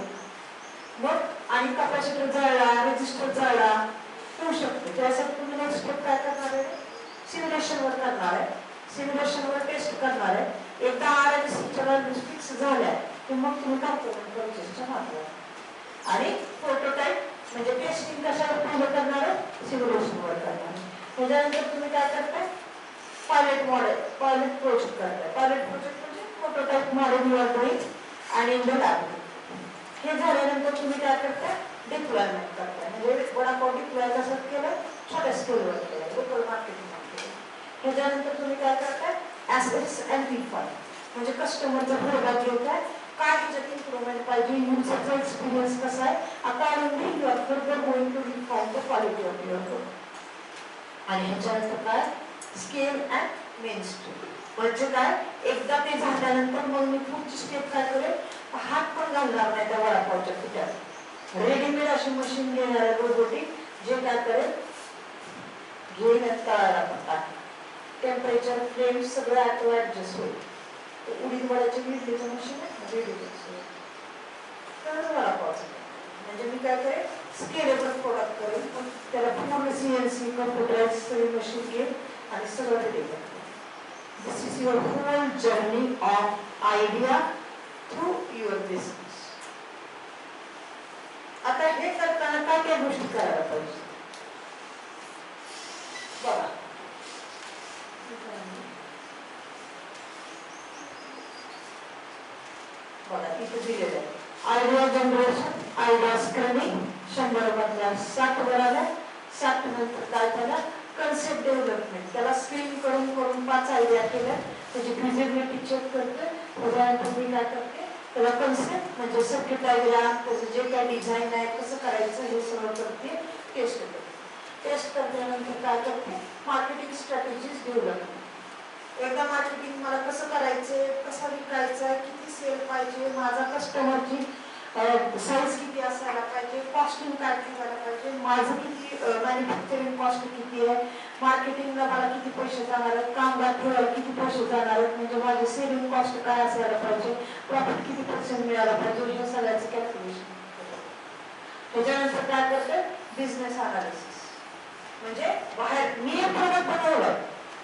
मग आणि कॅपॅसिटर जळला, रेजिस्टर जळला होऊ शकतो. त्यासाठी तुम्ही नेक्स्ट स्टेप काय करणार आहे, सिम्युलेशन वर करणार आहे, सिम्युलेशन वर टेस्ट करणार आहे. एकदा R आणि C च्या व्हॅल्यूज फिक्स झाल्या की मग तुम्ही कॅल्क्युलेट प्रोसेसच्या माध्यमातून आणि प्रोटोटाइप म्हणजे टेस्टिंग कशावर पूर्ण करणार आहे, सिम्युलेशन वर करणार. त्याच्यानंतर तुम्ही काय करताय, पायलट मॉडेल, पायलट प्रोजेक्ट करताय. पायलट प्रोजेक्ट म्हणजे prototype model you are doing आणि इन द लॅब. हे झाल्यानंतर तुम्ही काय करताय, डिप्लॉयमेंट करताय. म्हणजे वडापाव डिप्लॉय कसं केलं, छोट्या स्केलवर केलं, लोकल मार्केटिंग केलं. ह्याच्यानंतर तुम्ही काय करताय, ॲसेट्स अँप्लिफाय म्हणजे कस्टमरचा फीडबॅक घेताय, काय ह्याच्यात इम्प्रूव्हमेंट पाहिजे, युजरचा एक्सपिरियन्स कसा आहे, accordingly you are further going to refine the quality of your product. आणि ह्याच्यानंतर काय, स्केल अँड मेन स्ट्रीम म्हणजे काय, एकदा ते झाल्यानंतर मग मी पुढची स्टेप काय करेल, हात पण घालणार नाही त्या वडापावच्या पिठात. रेडीमेड अशी मशीन घेणार आहे रोबोटिक, जे काय करेल, घेऊन तळायला पण टाकणार, टेम्परेचर फ्लेम सगळं ॲटो ॲडजस्ट होईल. उडीद वड्याची गिरलीचं मशीन आहे, रेडीमेड तर वडापावचं. म्हणजे मी काय करेल, स्केलेबल प्रोडक्ट करेल, पण त्याला पूर्ण CNC कम्प्युटराइज सगळी मशीन घेईल आणि सगळं रेडी करेल. This is your whole journey of idea through your business. आता हे करताना काय काय गोष्टी करायला पाहिजे बघा. बघा इथे दिलेलं आहे, आयडिया जनरेशन, आयडिया स्क्रॅनिंग, 100 मधल्या 60 वर आल्या. 60 नंतर काय झालं, कन्सेप्ट डेव्हलपमेंट. त्याला स्क्रीन करून करून 5 आयडिया केल्या, त्याची फिजिबिलिटी चेक करते. त्याच्यानंतर मी काय करते, त्याला कन्सेप्ट म्हणजे सर्किट डायग्राम, त्याचं जे काय डिझाईन आहे कसं करायचं हे सगळं करते, टेस्ट करते. टेस्ट करल्यानंतर काय करते, मार्केटिंग स्ट्रॅटेजीज डेव्हलपमेंट. एकदा मार्केटिंग मला कसं करायचंय, कसं विकायचंय, किती सेल पाहिजे, माझा कस्टमरची साईज किती असायला पाहिजे, कॉस्टिंग काय ठेवायला पाहिजे, माझं किती मॅन्युफॅक्चरिंग कॉस्ट किती आहे, मार्केटिंगला मला किती पैसे जाणार आहेत, कामगार ठेवायला किती पैसे जाणार आहेत, म्हणजे माझे सेलिंग कॉस्ट काय असायला पाहिजे, प्रॉफिट किती % मिळाला पाहिजे, हे सगळ्याचं कॅल्क्युलेशन. त्याच्यानंतर काय करते, बिझनेस अनालिसिस. म्हणजे बाहेर मी एक प्रोडक्ट बनवलं,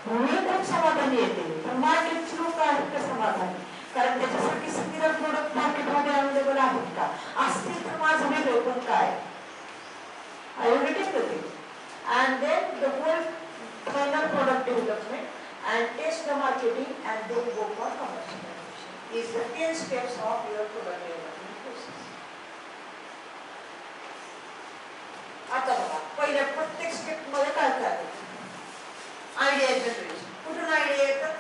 मी खूप समाधानी येते, पण मार्केटचे लोक आहेत का समाधानी, कारण त्याच्यासाठी सिमिलर प्रोडक्ट मार्केटमध्ये अवेलेबल आहेत का, असतील तर माझं वेगळं पण काय. I will take the thing and then the whole final product development and test the marketing and then go for commercialization is the 10 steps of your product development process. आता बघा, पहिल्या प्रत्येक स्टेप मध्ये काय करायचं, आयडिया जनरेशन. कुठून idea येतात,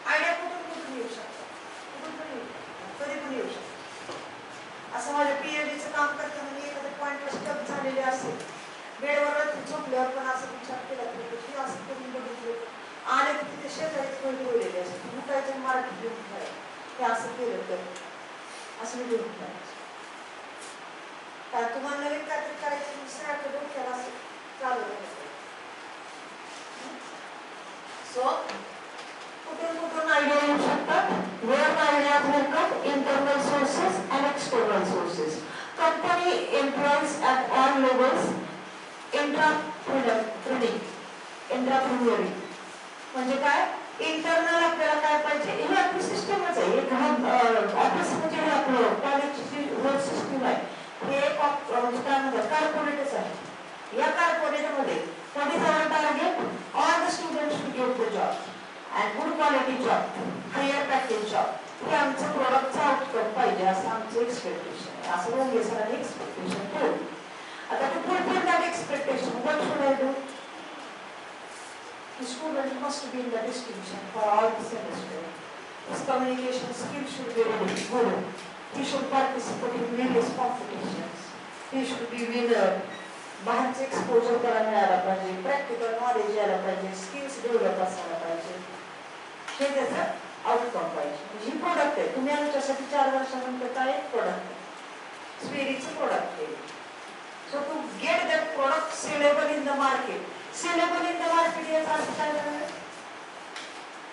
idea कुठून येऊ शकतात, कुठून पण येऊ शकतात, कधी पण येऊ शकतात. असं माझ्या PhDचं काम करताना मी एखाद्या पॉईंटवर स्टक झालेले असेल, बेडवर झोपल्यावर पण असं विचार केला की असं करून बघितलं आले की तिथे शेजारी ठेवलेले असते, उठायचं मराठी घेऊन ठेवायचं, हे असं केलं तर असं मी घेऊन ठेवायचं. कारण तुम्हाला नवीन काहीतरी करायचं दुसऱ्याच्या डोक्याला असं चालू राहायचं. सो कुठून कुठून आयडिया येऊ शकतात, where ideas will come, internal sources and external sources. Company employs at all levels entrepreneurial म्हणजे काय, इंटरनल आपल्याला काय पाहिजे, कॉर्पोरेटच आहे. या कॉर्पोरेटमध्ये what is our target? All the students should get the job and good quality job, higher package job. हे आमचं प्रोडक्टचं outcome पाहिजे असं आमचं एक्सपेक्टेशन आहे. असं म्हणजे सरांनी एक्सपेक्टेशन ठेवलं. आता to fulfill that expectation, what should I do? The student must be in the distinction for all the semester. His communication skills should be really good. He should participate in various competitions. He should be winner. बाहेरचं exposure त्याला मिळायला पाहिजे, practical knowledge यायला पाहिजे, skills develop असायला पाहिजे. हे त्याचं आउटकम पाहिजे. ही प्रोडक्ट आहे. तुम्ही आमच्यासाठी 4 वर्षानंतर काय एक प्रोडक्ट आहे, स्पेरीचं प्रोडक्ट आहे. So to get that product sellable in the market. Sellable in the market याचा अर्थ काय झाला?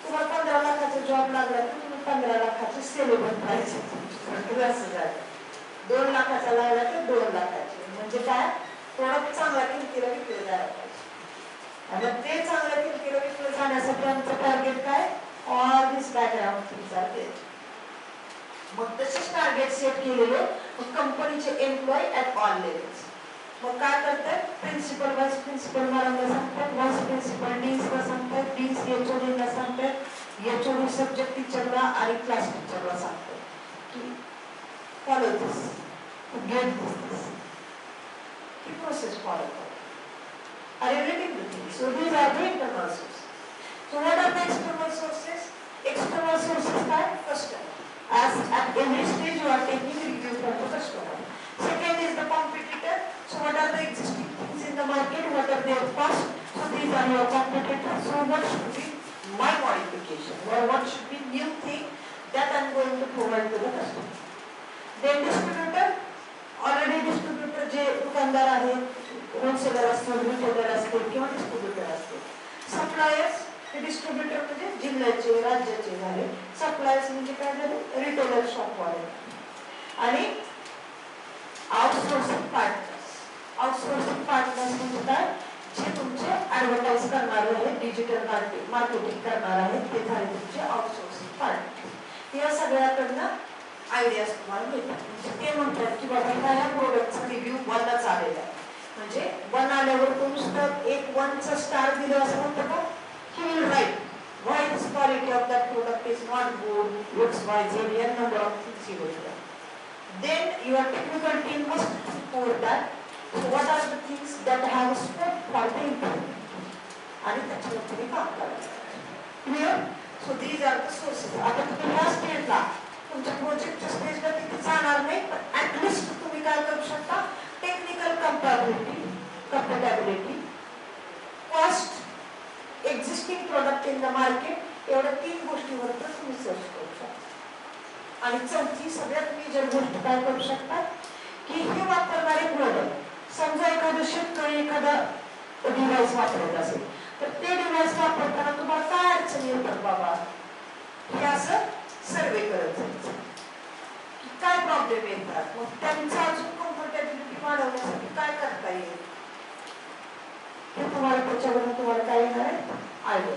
तुम्हाला 15 लाखाचा जॉब लागला तर तुम्ही 15 लाखाचे सेलेबल पाहिजे असं झालं. 2 लाखाचा लागला तर 2 लाखाचे. म्हणजे काय? प्रोडक्ट चांगल्या किमतीला विकलं जायला पाहिजे. आणि ते चांगल्या किमतीला विकलं जाण्यासाठी आमचं टार्गेट काय? All this background things are there. मग तसेच टार्गेट सेट केलेले मग कंपनीचे एम्प्लॉय ऍट ऑल लेवल्स. मग काय करतात? प्रिन्सिपल, व्हाईस प्रिन्सिपल मला सांगतात, व्हाईस प्रिन्सिपल डीन्सला सांगतात, डीन्स एचओडीला सांगतात, एचओडी सब्जेक्ट टीचरला आणि क्लास टीचरला सांगतात की follow this, get this. He process follow करा. Are you reading the things? So these are the internal sources. So what are the external sources? External sources are customer. As at every stage you are taking review from the customer. Second is the competitor. So what are the existing things in the market? What are their costs? So these are your competitors. So what should be my modification? Or what should be new thing that I am going to provide to the customer? Then distributor. Already distributor जे दुकानदार आहेत, wholesaler असतील, retailer असतील किंवा distributor असतील. Suppliers, हे distributor म्हणजे जिल्ह्याचे, राज्याचे झाले. सप्लायर्स म्हणजे काय झाले? रिटेलर शॉपवाले. आणि आउटसोर्सिंग पार्टनर्स. आउटसोर्सिंग पार्टनर्स म्हणजे काय? जे तुमचे ऍडव्हर्टाइज करणारे आहेत, डिजिटल मार्केटिंग करणार आहेत, ते झाले तुमचे आउटसोर्सिंग पार्टनर्स. या सगळ्याकडनं आयडियाज तुम्हाला मिळतात. म्हणजे ते म्हणतात की बाबा ह्या प्रोडक्टचा रिव्ह्यू 1च आलेला आहे. म्हणजे 1 आल्यावर तो नुसतं एक 1चं स्टार दिलं असं म्हणतं का? He will write why this quality of that product is not good, X Y Z, N number of things he will write. Then your technical team must support that. So what are the things that have scope for the improvement आणि त्याच्यावर तुम्ही काम करायचं. Clear? So these are the sources. आता तुम्ही ह्या स्टेजला तुमच्या प्रोजेक्टच्या स्टेजला तिथे जाणार नाही, पण ऍटलिस्ट तुम्ही काय करू शकता? Technical compatibility, cost, existing product in the market, एवढ्या 3 गोष्टीवर तर तुम्ही सर्च करू शकता. आणि चौथी सगळ्यात मेजर गोष्ट काय करू शकता? की हे वापरणारे प्रोडक्ट, समजा एखादा शेतकरी एखादा डिव्हाइस वापरत असेल तर ते डिव्हाइस वापरताना तुम्हाला काय अडचणी येतात बाबा, हे असं सर्वे करत जायचं. काय प्रॉब्लेम येतात, मग त्यांचं अजून कम्फर्टेबिलिटी वाढवण्यासाठी काय करता येईल हे तुम्हाला त्याच्यावरून तुम्हाला काय येणार आहे? Idea.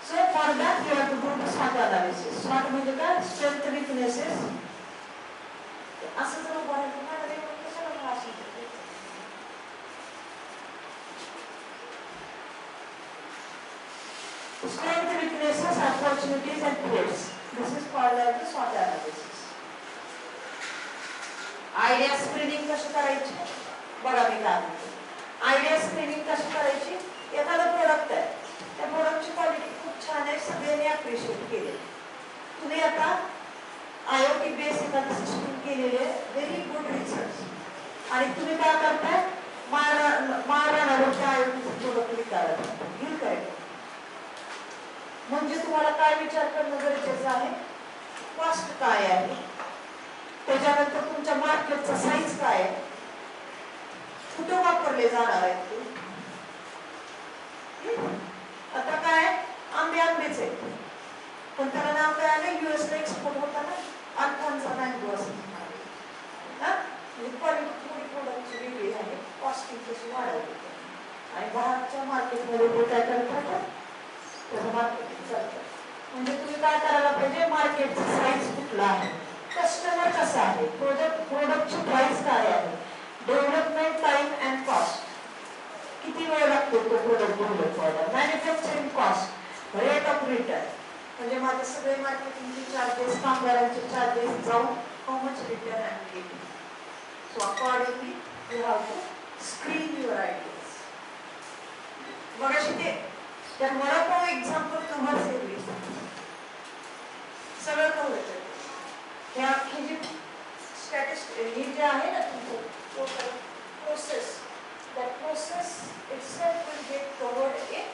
So for that you have to do the SWOT analysis. SWOT म्हणजे काय? Strength, weaknesses. असं जर उभारायचं मला कशाला असं strength, weaknesses, opportunities and threats. This is called as the SWOT analysis. Idea screening कशी करायची? बघा मी काय म्हणते. आयडिया स्क्रीनिंग कशी करायची? एखादा प्रोडक्ट आहे, त्या प्रोडक्टची क्वालिटी खूप छान आहे, सगळ्यांनी अप्रिशिएट केले. तुम्ही आता IoT बेस एखादी सिस्टीम केलेली आहे, व्हेरी गुड रिसर्च, आणि तुम्ही काय करताय? महाराणावरच्या IoT प्रोडक्ट विकायला घेऊन काय? म्हणजे तुम्हाला काय विचार करणं गरजेचं आहे? कॉस्ट काय आहे, त्याच्यानंतर तुमच्या मार्केटचा साईज काय आहे, कुठं वापरले जाणार आहेत ते. आता काय आंबेच आहे, पण त्याला नाव काय आलं? US ला एक्सपोर्ट होताना अल्फॉन्सा मँगो असं क्वालिटी थोडी प्रोडक्टची वेगळी आहे, कॉस्टिंग तशी वाढवली आणि बाहेरच्या मार्केटमध्ये ते काय करतात? त्याचं मार्केटिंग चालतं. म्हणजे तुम्ही काय करायला पाहिजे? मार्केटचा साईज कुठला आहे कस्टमर कसा आहे, प्रोडक्टची प्राइस काय आहे, डेव्हलपमेंट टाइम अँड कॉस्ट, किती वेळ लागतो तो प्रोडक्ट डेव्हलप व्हायला, manufacturing cost, rate of return, म्हणजे माझे सगळे मार्केटिंगचे चार्जेस, कामगारांचे चार्जेस जाऊन how much return I am getting. So accordingly you have to screen your ideas. मगाशी ते त्या वडापाव एक्झाम्पल तुम्हाला सेव्ह सगळं कळलं. हे जे स्टॅटिस्टिक हे जे आहे ना तुमचं process, that process itself will get covered in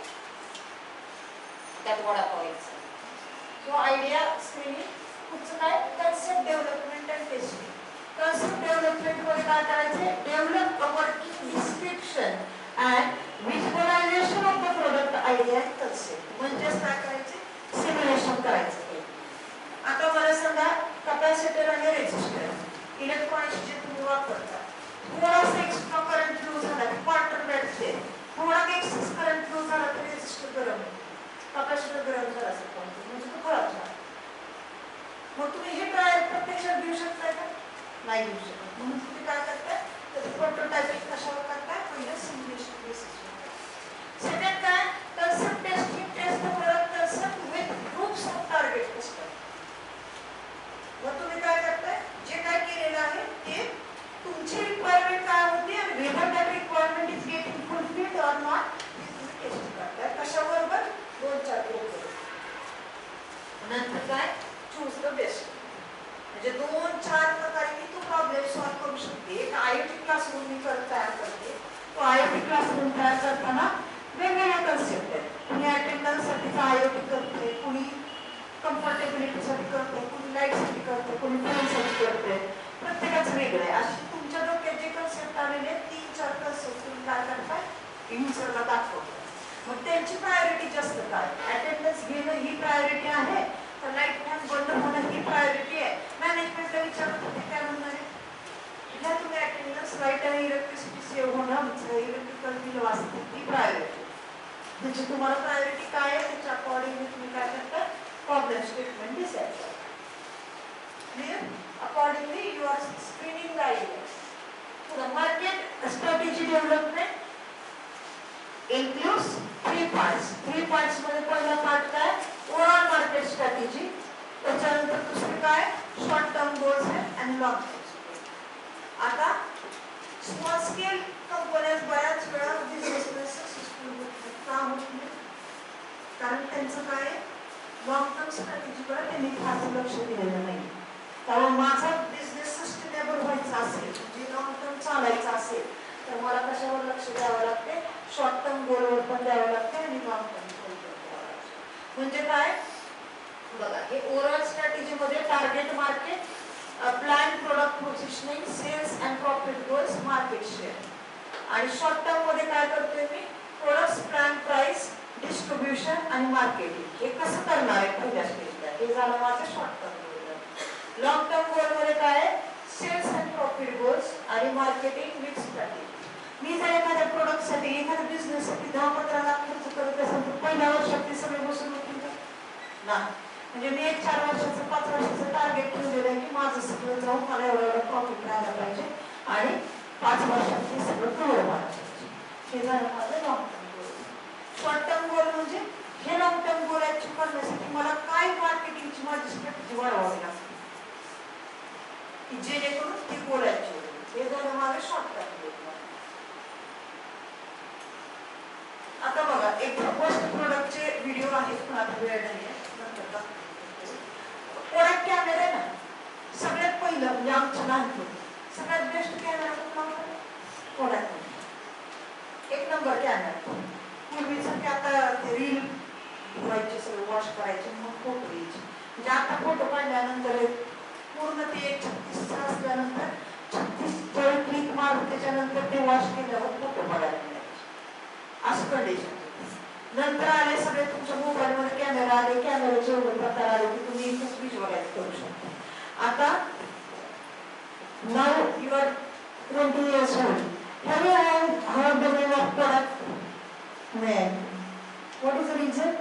that vadapav itself. So idea screening, पुढचं काय, concept development and testing. Concept development मध्ये काय करायचे, develop a working description and visualization of the product idea and concept. म्हणजेच काय करायचे, simulation करायचं. आता मला सांगा, कॅपॅसिटर आणि रेझिस्टर इलेक्ट्रॉनिक्स जे तुम्ही वापरता, थोडासा एक्स्ट्रा करंट फ्लो झाला की क्वार्टर बॅटरी, थोडा एक्सेस करंट फ्लो झाला तर रेझिस्टर गरम होतो, कॅपॅसिटर गरम झाला असेल म्हणजे तो खराब झाला. मग तुम्ही हे ट्रायल प्रत्यक्षात घेऊ शकता का, नाही घेऊ शकत. म्हणून तुम्ही काय करताय, त्याचं प्रोटोटायपिंग कशावर करताय, पहिलं सिम्युलेशन बेसिसवर. सेकंड काय, concept testing, test the product concept with groups of target customer. मग तुम्ही काय करताय, जे काय केलेलं आहे ते तुमची रिक्वायरमेंट काय होती आणि whether that requirement is getting fulfilled or not, हे तुम्ही टेस्ट करताय. कशाबरोबर, 2-4 ग्रुप. नंतर काय, चूज द बेस्ट. म्हणजे 2-4 प्रकारे मी तो प्रॉब्लेम सॉल्व्ह करू शकते. एक आयओटी क्लासरूम मी तयार करते. तो आयओटी क्लासरूम तयार करताना वेगवेगळ्या कन्सेप्ट आहेत. कुणी अटेंडन्ससाठीचा आयओटी करते, कुणी कम्फर्टेबिलिटीसाठी करते, कुणी लाईटसाठी करते, कुणी फॅनसाठी करते. प्रत्येकाचं वेगळं आहे. अशी तुमच्या डोक्यात जे कन्सेप्ट आलेले 3-4 कन्सेप्ट तुम्ही काय करताय, युजरला दाखवताय. मग त्यांची प्रायोरिटी जास्त काय, अटेंडन्स घेणं ही प्रायोरिटी आहे, तर लाईट फॅन बंद होणं ही प्रायोरिटी आहे. मॅनेजमेंटला विचारत होते काय म्हणणार आहे, ह्या तुम्ही अटेंडन्स, लाईट आणि इलेक्ट्रिसिटी सेव्ह होणं, इलेक्ट्रिकल बिल वाचते ही प्रायोरिटी. म्हणजे तुम्हाला प्रायोरिटी काय आहे त्याच्या अकॉर्डिंगली तुम्ही काय करता, प्रॉब्लेम स्टेटमेंट डिसाईड करता. Clear? Accordingly, you are screening the ideas. So the market strategy development includes 3 parts. 3 parts मध्ये पहिला पार्ट काय, ओव्हरऑल मार्केट स्ट्रॅटेजी. त्याच्यानंतर दुसरं काय, शॉर्ट टर्म गोल्स आणि लॉंग टर्म. आता स्मॉल स्केल कंपन्या बऱ्याच वेळा बिझनेसमध्ये सक्सेसफुल होतात. का होत नाही, कारण त्यांचं काय, लॉंग टर्म स्ट्रॅटेजीवर त्यांनी फार लक्ष दिलेलं नाही. त्यामुळे माझा बिझनेस सस्टेनेबल व्हायचा असेल, म्हणजे लॉंग टर्म चालायचं असेल, तर मला कशावर लक्ष द्यावं लागते, शॉर्ट टर्म गोलवर पण द्यावं लागते आणि लॉंग टर्म गोलवर द्यावं लागते. म्हणजे काय बघा, हे ओव्हरऑल स्ट्रॅटेजीमध्ये target market, plan product positioning, sales and profit goals, market share. आणि शॉर्ट टर्म मध्ये काय करतोय मी, प्रोडक्ट्स, प्लॅन प्राइस, डिस्ट्रीब्युशन आणि मार्केटिंग. हे कसं करणार आहे पहिल्या स्टेजला, हे झालं माझं short term. Long term goal मध्ये काय, सेल्स अँड प्रॉफिट गोल्स आणि मार्केटिंग विथ स्ट्रॅटेजी. मी जर एखाद्या प्रोडक्टसाठी, एखाद्या बिझनेससाठी 10-15 लाख खर्च करत असेल तर पहिल्या वर्षात ते सगळे बसून होतील का, नाही. म्हणजे मी एक 4 वर्षाचं 5 वर्षाचं टार्गेट ठेवलेलं आहे की माझं सगळं जाऊन मला एवढं प्रॉफिट राहायला पाहिजे आणि 5 वर्षात ते सगळं कव्हर व्हायला पाहिजे. हे झालं माझं लॉंग टर्म गोल. शॉर्ट टर्म गोल म्हणजे हे लॉंग टर्म गोल अचीव्ह करण्यासाठी मला काय मार्केटिंगची माझी स्ट्रॅटेजी वाढवावी लागते की जेणेकरून ती गोल अचीव्ह होईल. हे झालं माझं शॉर्ट टर्म गोल. आता बघा, एक फर्स्ट प्रोडक्टचे व्हिडिओ आहेत पण आता वेळ नाही आहे, नंतर प्रोडक्ट कॅमेरा आहे ना, सगळ्यात पहिलं म्हणजे आमच्या लहानपणी सगळ्यात बेस्ट कॅमेरा कुठला होता, प्रोडक्ट. 1 number camera. पूर्वीचं की आता ते रील धुवायचे, सगळं वॉश करायचे, मग फोटो घ्यायचे. म्हणजे आता फोटो काढल्यानंतर पूर्ण ते 36 असल्यानंतर 36 क्लिक मारून त्याच्यानंतर ते वॉश केल्यावर फोटो बघायला मिळायचे. असं कंडिशन. नंतर आले सगळे तुमच्या मोबाईल मध्ये कॅमेरा आले, कॅमेराचे एवढे प्रकार आले की तुम्ही खूप व्हिज्युअलाइज करू शकता. आता now you are 20 years old. Have you heard the name of product? Man. What is the reason?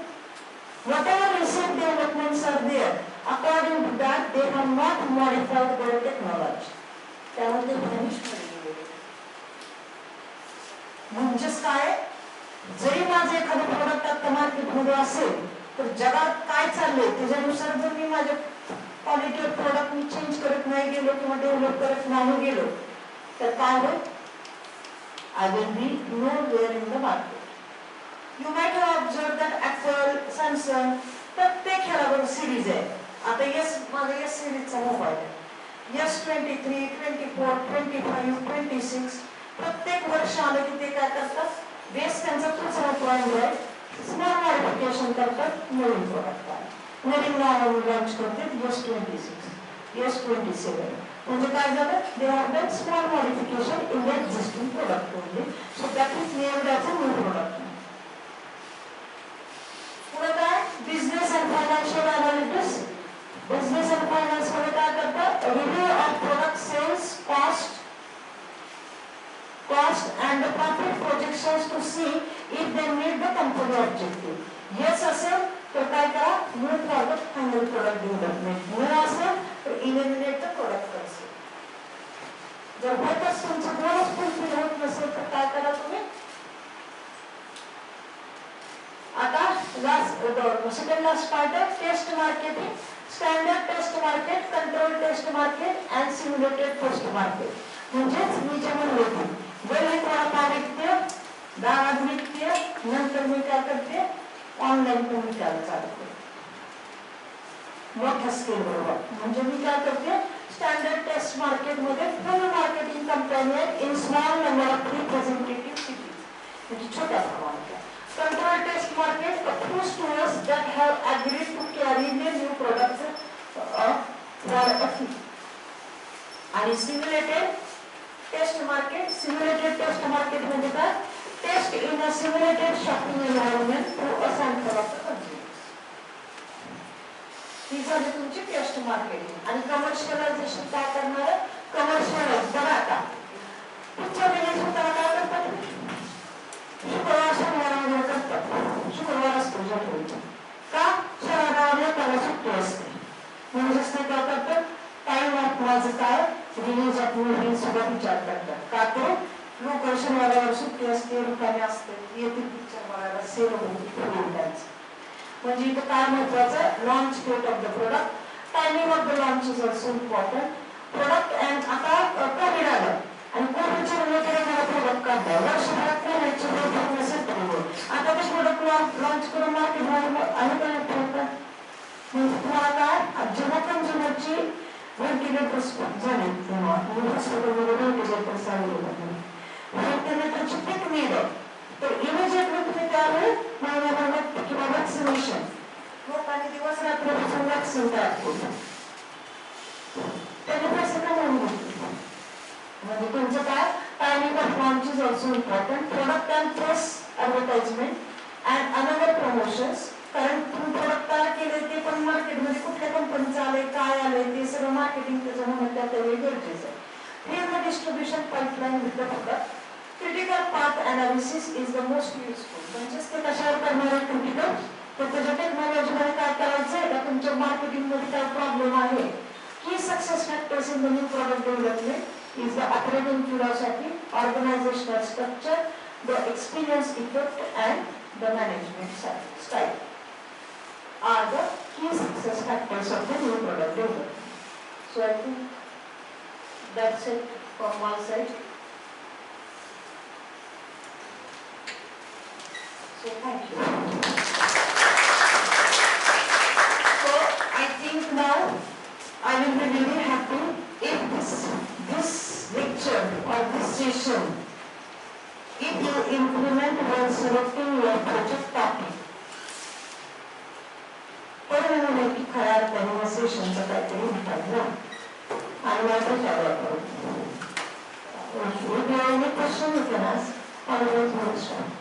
Whatever recent developments are there, According to that, they have not modified their technology. त्यामध्ये भ्रमिष्ट गेलेले. म्हणजेच काय, जरी माझं एखादं product आता मार्केटमध्ये असेल तर जगात काय चाललंय त्याच्यानुसार जर मी माझ्या quality of product me change करत नाही गेलो किंवा डेव्हलप करत नाही गेलो तर काय होईल, I will be nowhere in the market. You might have observed that Apple, Samsung, प्रत्येक ह्याला सिरीज आहे. आता यस माझा यस सिरीजचा मोबाईल आहे. S23, 24, 25, 26 प्रत्येक वर्ष आलं की ते काय करतात, बेस त्यांचा तोच राहतो अँड्रॉइड, स्मॉल मॉडिफिकेशन करतात, नवीन प्रोडक्ट नवीन नाव लॉन्च करतात S26, S27. म्हणजे काय झालं, they are done small modification in the existing product only, so that is named as a new product. पुढे काय, business and financial analysis. Business and finance मध्ये काय करतात, review of product sales, cost and the profit projections to see if they meet the company objective. Yes असेल तर काय करा, move forward final product development. No असेल तर eliminate the product concept. जर होतच तुमचं गोलच फुलफिल होत नसेल तर काय करा तुम्ही. आता सेकंड लास्ट पार्ट आहे test marketing. Standard test market, control test market and simulated test market. म्हणजेच मी जे म्हणले होते, पहिले थोडा विकते, दारात विकते, नंतर मी काय करते, ऑनलाईन पण विकायला चालते मोठ्या स्केलवर. म्हणजे मी काय करते, स्टँडर्ड टेस्ट मार्केटमध्ये फुल मार्केटिंग कंपनी आहे in small number of representative cities, म्हणजे छोट्या प्रमाणात. Control test market approve stores that have agreed to carry the new products for a fee. आणि simulated test market, simulated test market म्हणजे काय, test in a simulated shopping environment through a sample of the consumers. ही झाली तुमची taste marketing. आणि commercialisation काय करणार आहे, कमर्शियलाइज. बघा आता पिक्चर रिलीज होताना काय करतात, शुक्रवार शनिवार करतात, शुक्रवार असतो जटवून का, शनिवार त्याला सुट्टी असते. म्हणजेच ते काय करतात, टाइम ऑफ माझं काय, रिलीज ऑफ मूवी सुद्धा विचार करतात. का तर लोक शनिवारावर सुट्टी असते, रिकामे असते, येतील पिक्चर बघायला, सेल होईल त्यांचं. म्हणजे इथं काय महत्वाचं, launch date of the product, timing of the launch is also important. Product and आता कोविड आलं आणि कोविडच्या रिलेटेड मला प्रोडक्ट काढला, वर्षभरात कोविडचे प्रोडक्ट नसेल तर आता ते प्रोडक्ट लॉन्च करून मार्केटमध्ये आणि काय ठेवतात. म्हणजे तुम्हाला काय, जेव्हा कंझ्युमरची व्हेंटिलेटर्स झाले तेव्हा हॉस्पिटलमध्ये व्हेंटिलेटर्स आले, व्हेंटिलेटरची पीक नीड आहे, तर इमिजिएटली तुम्ही त्यावेळी महिन्याभरात किंवा वॅक्सिनेशन, लोकांनी दिवस रात्र बसून वॅक्सिन तयार केलं, त्याचे पैसे कमावून घेतले. म्हणजे तुमचं काय, timing of launch is also important. Product and press advertisement and another promotions. कारण तुम्ही प्रोडक्ट तयार केले ते पण मार्केटमध्ये कुठल्या कंपनीचं आलंय, काय आलंय, ते सगळं मार्केटिंग त्याचं होणं त्यावेळी गरजेचं आहे. Here the distribution pipeline with the product. Critical path analysis is the most useful. म्हणजेच ते कशावर करणार आहे क्रिटिकल, तर त्याच्या टेक्नॉलॉजीमध्ये काय करायचं आहे का, तुमच्या मार्केटिंगमध्ये काय प्रॉब्लेम आहे. की success factors in the new product development is the operating philosophy, organisational structure, the experience effect and the management style are the key success factors of the new product development. So I think that's it from my side. So thank you. So I think now I will be really happy if this lecture or this session, if you implement while selecting your project topic. की खऱ्या अर्थाने सेशनचं काहीतरी म्हटलं आणि माझं follow करू. Question you can ask, otherwise we'll stop.